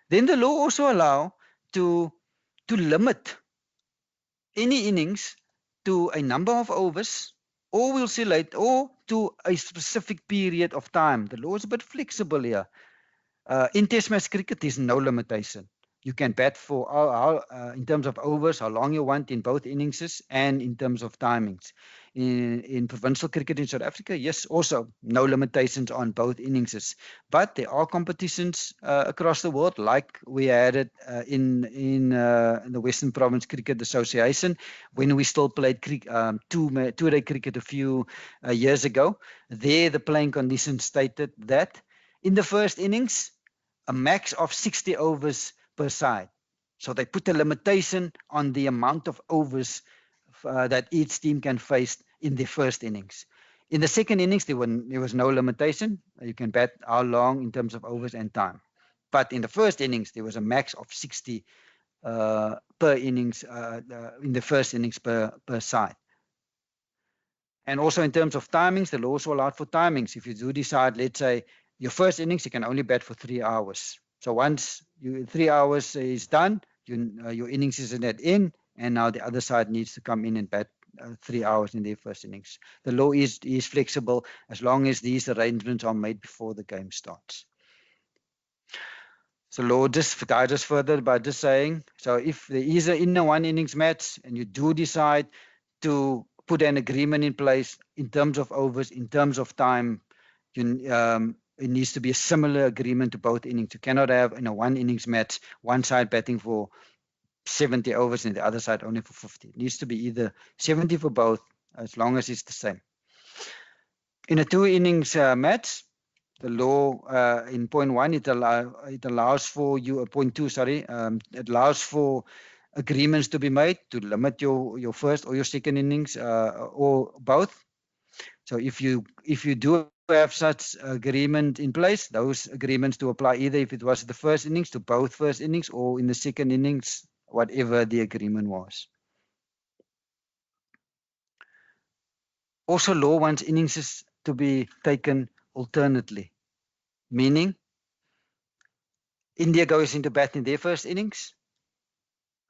Then the law also allows to limit any innings to a number of overs, or we'll say late, or to a specific period of time. The law is a bit flexible here. In test match cricket, there's no limitation. You can bat for in terms of overs, how long you want in both innings, and in terms of timings. In provincial cricket in South Africa, yes, also no limitations on both innings. But there are competitions across the world, like we had it in the Western Province Cricket Association, when we still played two-day cricket a few years ago. There, the playing conditions stated that in the first innings, a max of 60 overs per side. So they put a limitation on the amount of overs that each team can face in the first innings. In the second innings, there was no limitation. You can bat how long in terms of overs and time. But in the first innings, there was a max of 60 per innings in the first innings per side. And also in terms of timings, the law also allowed for timings. If you do decide, let's say, your first innings, you can only bat for 3 hours. So once 3 hours is done, your innings is at end, and now the other side needs to come in and bat 3 hours in their first innings. The law is flexible as long as these arrangements are made before the game starts. So law just guides us further by just saying, so if there is an in a 1 innings match and you do decide to put an agreement in place in terms of overs, in terms of time, it needs to be a similar agreement to both innings. You cannot have in a 1 innings match, one side batting for 70 overs and the other side only for 50. It needs to be either 70 for both, as long as it's the same. In a 2 innings match, the law in point 1, it allows for you, point 2, sorry, it allows for agreements to be made to limit your first or your second innings or both. So if you do have such agreement in place, those agreements to apply either if it was the first innings to both first innings or in the second innings, whatever the agreement was. Also, law wants innings to be taken alternately, meaning India goes into bat in their first innings.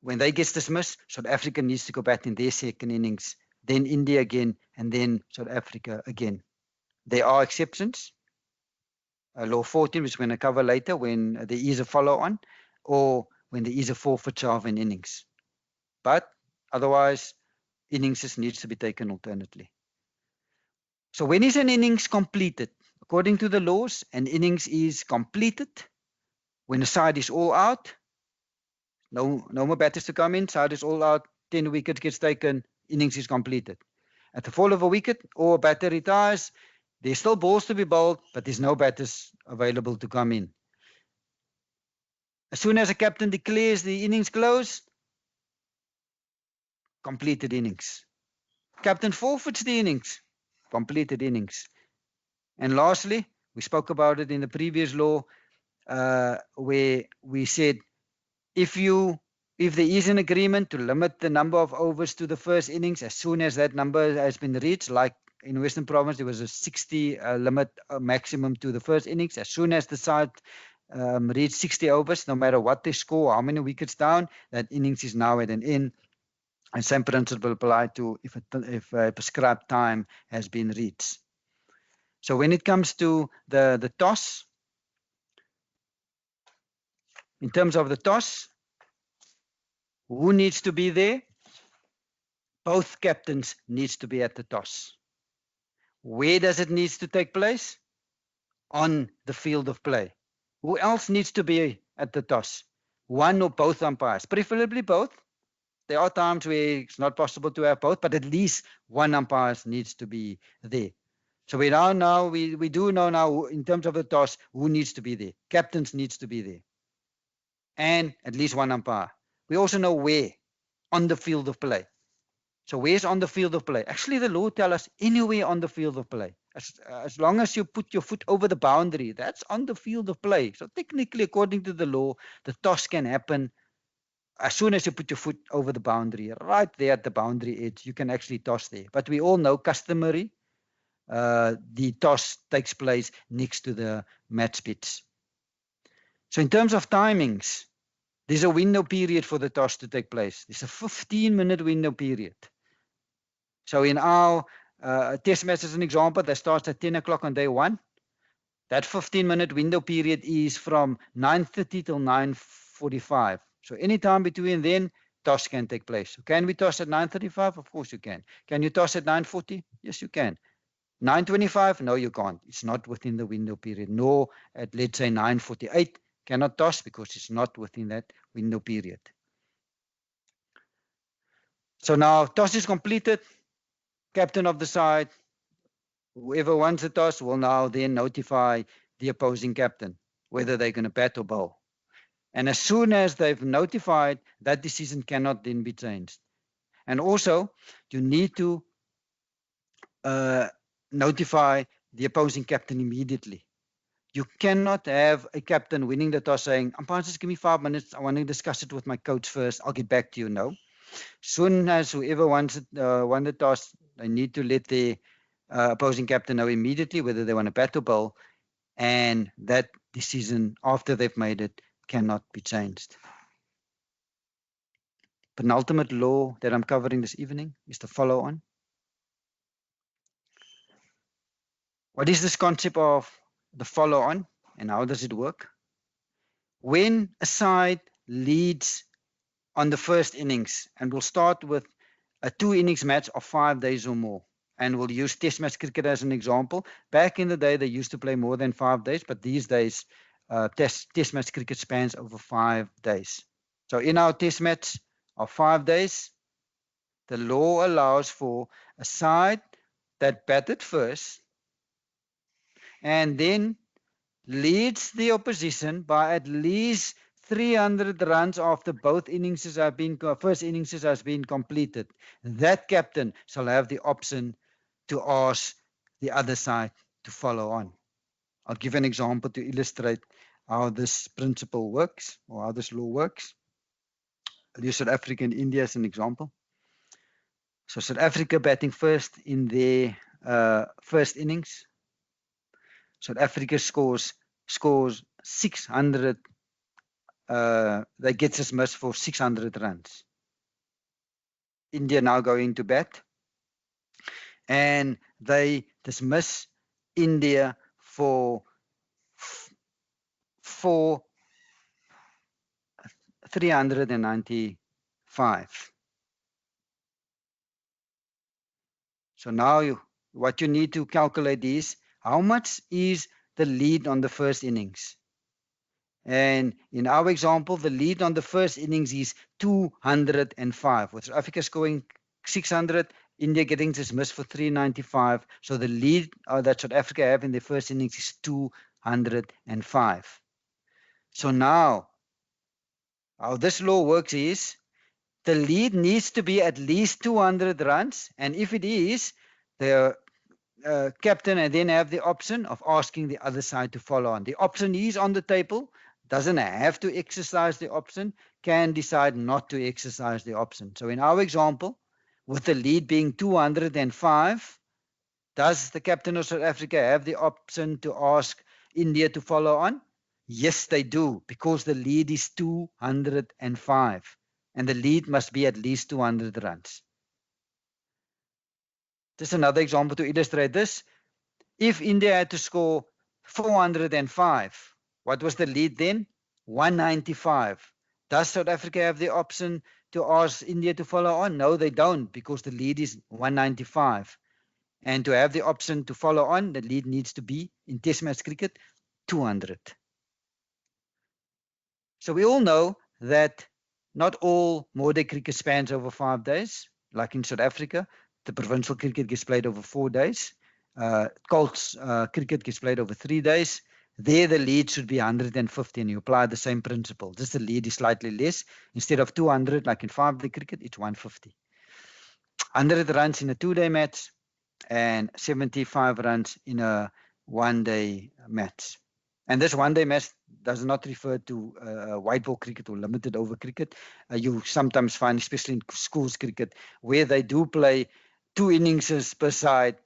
When they get dismissed, South Africa needs to go bat in their second innings, then India again, and then South Africa again. There are exceptions. Law 14, which we're going to cover later, when there is a follow-on or when there is a forfeiture of an innings. But otherwise, innings needs to be taken alternately. So when is an innings completed? According to the laws, an innings is completed when the side is all out, No more batters to come in. Side is all out. 10 wickets gets taken. Innings is completed. At the fall of a wicket or a batter retires, there's still balls to be bowled, but there's no batters available to come in. As soon as a captain declares the innings closed, completed innings. Captain forfeits the innings, completed innings. And lastly, we spoke about it in the previous law, where we said if there is an agreement to limit the number of overs to the first innings, as soon as that number has been reached, like in Western Province, there was a 60 limit maximum to the first innings. As soon as the side reached 60 overs, no matter what they score, how many wickets down, that innings is now at an end. And same principle apply to if a prescribed time has been reached. So when it comes to the toss, in terms of the toss, who needs to be there? Both captains needs to be at the toss. Where does it need to take place? On the field of play. Who else needs to be at the toss? One or both umpires, preferably both. There are times where it's not possible to have both, but at least one umpire needs to be there. So we do know now in terms of the toss who needs to be there. Captains needs to be there. And at least one umpire. We also know where on the field of play. So where's on the field of play? Actually, the law tells us anywhere on the field of play. As long as you put your foot over the boundary, that's on the field of play. So technically, according to the law, the toss can happen as soon as you put your foot over the boundary, right there at the boundary edge, you can actually toss there. But we all know customary, the toss takes place next to the match pitch. So in terms of timings, there's a window period for the toss to take place. There's a 15-minute window period. So in our test match, as an example, that starts at 10 o'clock on day one. That 15-minute window period is from 9:30 till 9:45. So anytime between then, toss can take place. So can we toss at 9:35? Of course you can. Can you toss at 9:40? Yes, you can. 9:25? No, you can't. It's not within the window period. Nor at, let's say, 9:48. Cannot toss because it's not within that window period. So now toss is completed. Captain of the side, whoever wants the toss will now then notify the opposing captain whether they're going to bat or bowl. And as soon as they've notified, that decision cannot then be changed. And also, you need to notify the opposing captain immediately. You cannot have a captain winning the toss saying, umpire, just give me 5 minutes. I want to discuss it with my coach first. I'll get back to you. No. Soon as whoever won the toss, they need to let the opposing captain know immediately whether they want to bat or bowl. And that decision, after they've made it, cannot be changed. Penultimate law that I'm covering this evening is the follow-on. What is this concept of the follow-on and how does it work? When a side leads on the first innings, and we'll start with a 2-innings match of 5 days or more, and we'll use test match cricket as an example. Back in the day, they used to play more than 5 days, but these days, test match cricket spans over 5 days. So in our test match of 5 days, the law allows for a side that batted first and then leads the opposition by at least 300 runs after both innings have been first innings has been completed. That captain shall have the option to ask the other side to follow on. I'll give an example to illustrate how this principle works or how this law works. I'll use South Africa and India as an example. So South Africa batting first in their first innings. South Africa scores 600. They get dismissed for 600 runs. India now going to bat, and they dismiss India for 395. So now what you need to calculate is how much is the lead on the first innings. And in our example, the lead on the first innings is 205, with South Africa scoring 600, India getting dismissed for 395. So the lead that South Africa have in their first innings is 205. So now, how this law works is the lead needs to be at least 200 runs. And if it is, the captain and then have the option of asking the other side to follow on. The option is on the table, doesn't have to exercise the option, can decide not to exercise the option. So in our example, with the lead being 205, does the captain of South Africa have the option to ask India to follow on? Yes, they do, because the lead is 205, and the lead must be at least 200 runs. Just another example to illustrate this. If India had to score 405, what was the lead then? 195. Does South Africa have the option to ask India to follow on? No, they don't, because the lead is 195. And to have the option to follow on, the lead needs to be, in Test match cricket, 200. So we all know that not all more-day cricket spans over 5 days. Like in South Africa, the provincial cricket gets played over 4 days. Colts cricket gets played over 3 days. There, the lead should be 150, and you apply the same principle. Just the lead is slightly less. Instead of 200, like in 5-day cricket, it's 150. 100 runs in a 2-day match and 75 runs in a 1-day match. And this 1-day match does not refer to white ball cricket or limited over cricket. You sometimes find, especially in schools cricket, where they do play 2 innings per side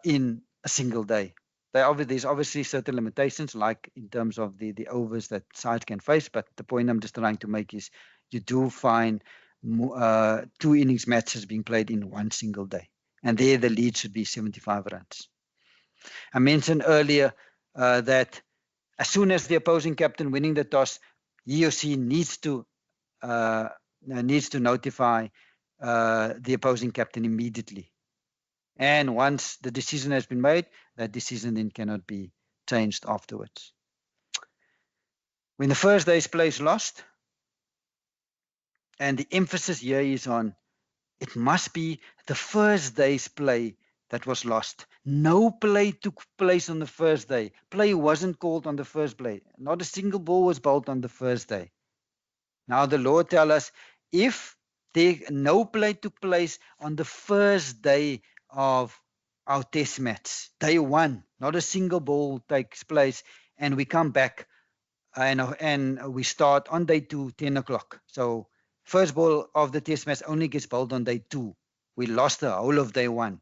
in a single day. There's obviously certain limitations, like in terms of the overs that sides can face, but the point I'm just trying to make is you do find 2 innings matches being played in one single day. And there the lead should be 75 runs. I mentioned earlier that as soon as the opposing captain winning the toss, he or she needs to notify the opposing captain immediately. And once the decision has been made, that decision then cannot be changed afterwards. When the first day's play is lost, and the emphasis here is on it must be the first day's play that was lost. No play took place on the first day. Play wasn't called on the first play. Not a single ball was bowled on the first day. Now the law tells us if no play took place on the first day of our test match, day 1, not a single ball takes place, and we come back and we start on day 2, 10 o'clock. So first ball of the test match only gets bowled on day 2. We lost the whole of day 1.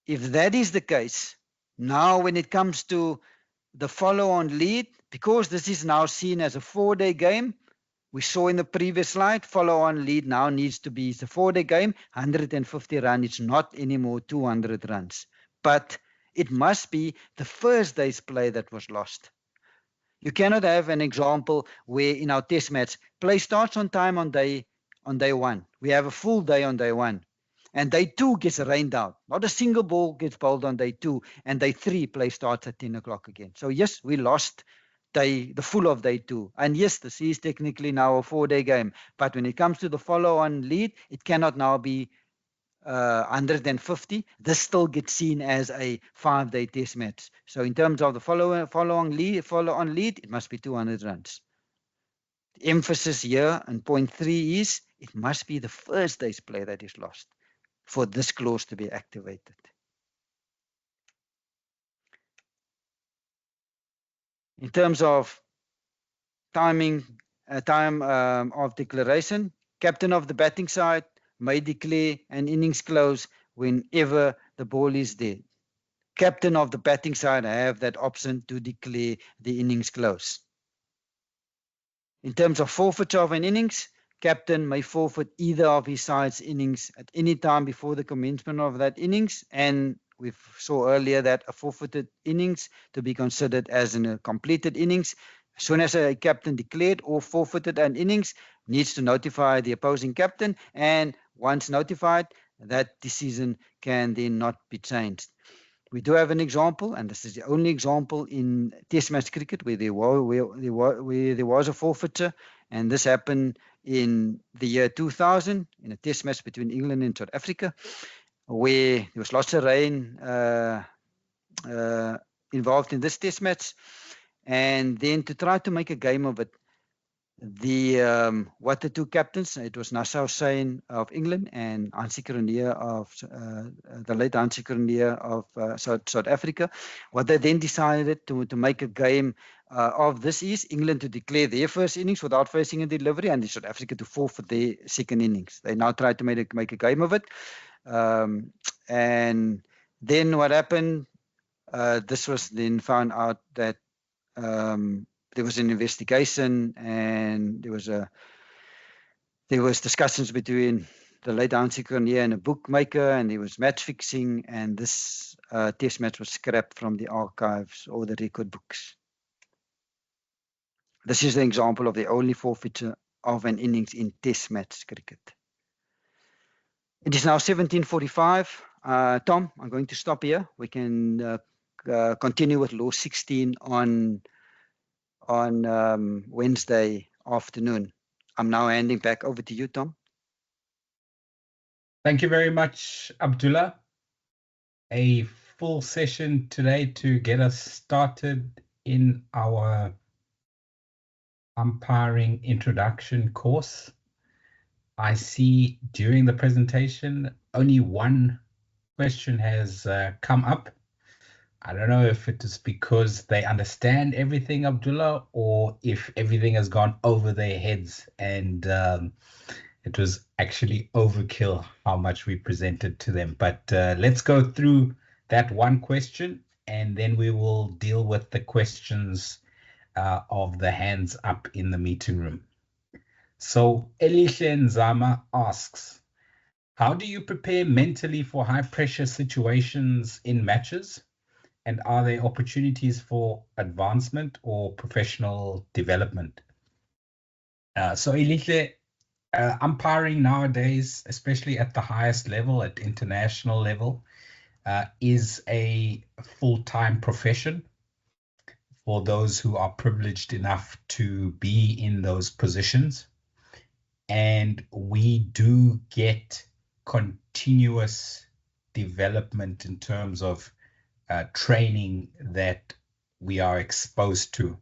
If that is the case, now when it comes to the follow-on lead, because this is now seen as a 4-day game, we saw in the previous slide, follow-on lead now needs to be, it's a 4-day game, 150 runs. It's not anymore 200 runs. But it must be the first day's play that was lost. You cannot have an example where in our test match, play starts on time on day 1. We have a full day on day 1. And day 2 gets rained out. Not a single ball gets bowled on day 2. And day 3, play starts at 10 o'clock again. So yes, we lost the full of day 2. And yes, this is technically now a 4-day game. But when it comes to the follow-on lead, it cannot now be 150. This still gets seen as a 5-day test match. So in terms of the follow-on lead, it must be 200 runs. The emphasis here on point 3 is it must be the first day's play that is lost for this clause to be activated. In terms of time of declaration, captain of the batting side may declare an innings close whenever the ball is dead. Captain of the batting side have that option to declare the innings close. In terms of forfeiture of an innings, captain may forfeit either of his side's innings at any time before the commencement of that innings, and we saw earlier that a forfeited innings to be considered as a completed innings. As soon as a captain declared or forfeited an innings, needs to notify the opposing captain, and once notified, that decision can then not be changed. We do have an example, and this is the only example in Test match cricket where there was a forfeiture, and this happened in the year 2000 in a Test match between England and South Africa, where there was lots of rain involved in this Test match, and then to try to make a game of it, the two captains, it was Nasser Hussain of England and Hansie Cronje of the late Hansie Cronje of South Africa. What they then decided to make a game of this is England to declare their first innings without facing a delivery, and South Africa to forfeit their second innings. They now tried to make a game of it, and then what happened? This was then found out that there was an investigation, and there was discussions between the late Hansie Cronje and a bookmaker, and there was match fixing, and this Test match was scrapped from the archives or the record books. This is an example of the only forfeiture of an innings in Test match cricket. It is now 17:45. Tom, I'm going to stop here. We can continue with Law 16 on Wednesday afternoon. I'm now handing back over to you, Tom. Thank you very much, Abdullah. A full session today to get us started in our umpiring introduction course. I see during the presentation only one question has come up. I don't know if it is because they understand everything, Abdullah, or if everything has gone over their heads and it was actually overkill how much we presented to them. But let's go through that one question, and then we will deal with the questions of the hands up in the meeting room. So Elihle Nzama asks, how do you prepare mentally for high pressure situations in matches? And are there opportunities for advancement or professional development? So Elihle, umpiring nowadays, especially at the highest level, at international level, is a full-time profession for those who are privileged enough to be in those positions. And we do get continuous development in terms of training that we are exposed to.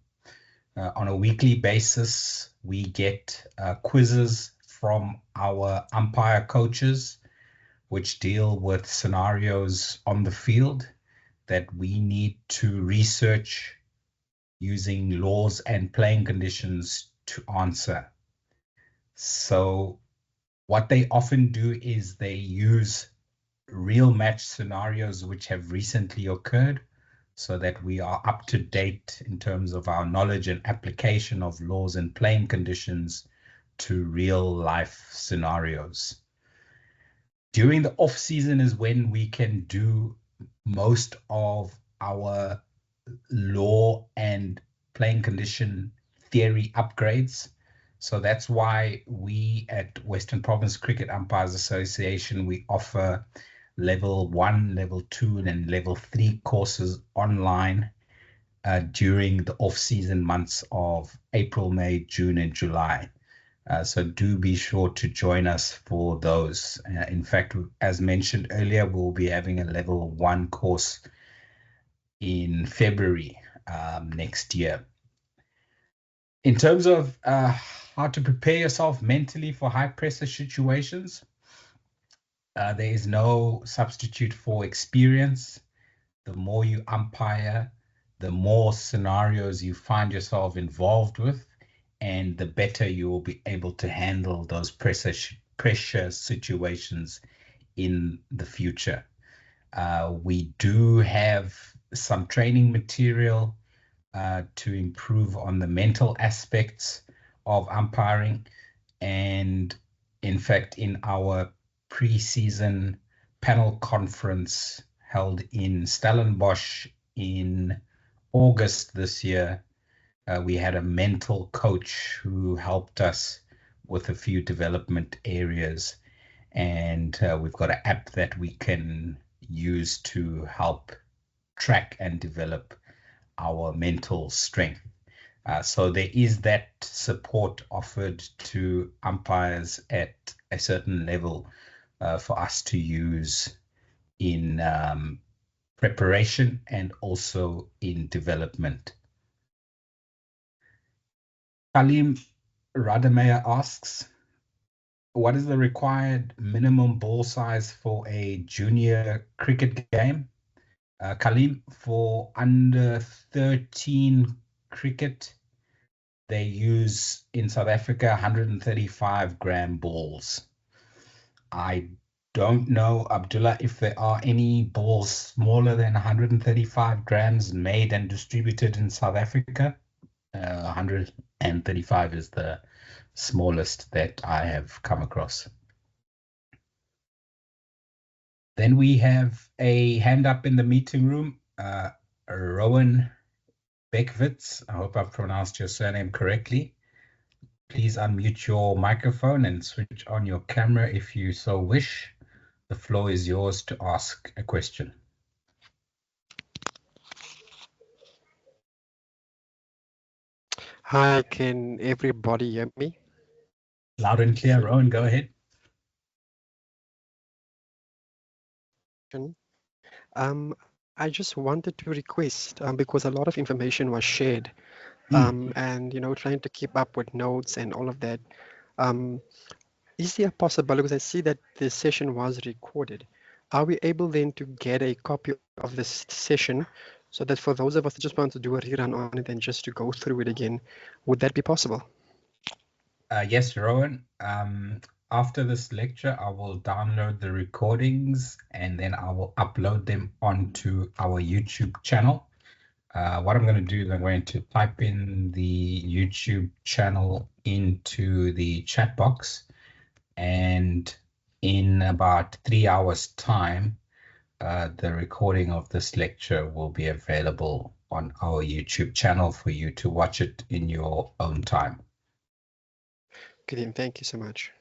On a weekly basis, we get quizzes from our umpire coaches, which deal with scenarios on the field that we need to research using laws and playing conditions to answer. So what they often do is they use real match scenarios which have recently occurred so that we are up to date in terms of our knowledge and application of laws and playing conditions to real life scenarios. During the off season is when we can do most of our law and playing condition theory upgrades. So that's why we at Western Province Cricket Umpires Association, we offer level 1, level 2, and level 3 courses online during the off-season months of April, May, June, and July. So do be sure to join us for those. In fact, as mentioned earlier, we'll be having a level 1 course in February next year. In terms of how to prepare yourself mentally for high pressure situations, there is no substitute for experience. The more you umpire, the more scenarios you find yourself involved with, and the better you will be able to handle those pressure situations in the future. We do have some training material to improve on the mental aspects of umpiring, and in fact, in our pre-season panel conference held in Stellenbosch in August this year, we had a mental coach who helped us with a few development areas, and we've got an app that we can use to help track and develop our mental strength. So there is that support offered to umpires at a certain level for us to use in preparation and also in development. Kalim Rademeyer asks, what is the required minimum ball size for a junior cricket game? Kalim, for under 13 cricket, they use in South Africa 135 gram balls. I don't know, Abdullah, if there are any balls smaller than 135 grams made and distributed in South Africa. 135 is the smallest that I have come across. Then we have a hand up in the meeting room. Rowan Beckwitz, I hope I've pronounced your surname correctly. Please unmute your microphone and switch on your camera if you so wish. The floor is yours to ask a question. Hi, can everybody hear me? Loud and clear, Rowan, go ahead. I just wanted to request, because a lot of information was shared, and trying to keep up with notes and all of that. Is there a possibility, because I see that the session was recorded, are we able then to get a copy of this session so that for those of us that just want to do a rerun on it and just to go through it again, would that be possible? Yes, Rowan. After this lecture, I will download the recordings and then I will upload them onto our YouTube channel. What I'm going to do is I'm going to type in the YouTube channel into the chat box, and in about 3 hours' time, the recording of this lecture will be available on our YouTube channel for you to watch it in your own time. Good evening. Thank you so much.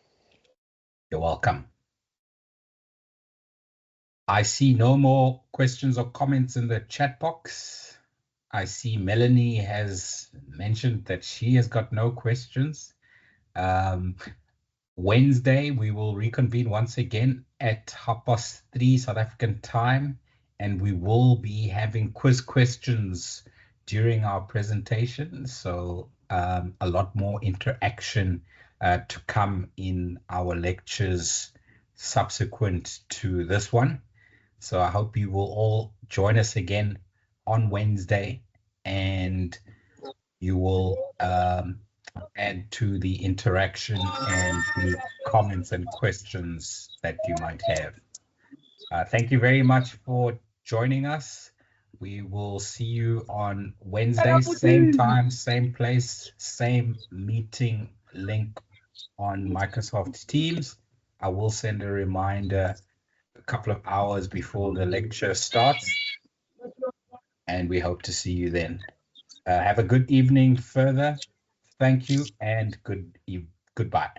You're welcome. I see no more questions or comments in the chat box. I see Melanie has mentioned that she has got no questions. Wednesday, we will reconvene once again at 3:30 South African time, and we will be having quiz questions during our presentation. So a lot more interaction to come in our lectures subsequent to this one. So I hope you will all join us again on Wednesday, and you will add to the interaction and the comments and questions that you might have. Thank you very much for joining us. We will see you on Wednesday, same time, same place, same meeting link on Microsoft Teams. I will send a reminder a couple of hours before the lecture starts, and we hope to see you then. Have a good evening further. Thank you and goodbye.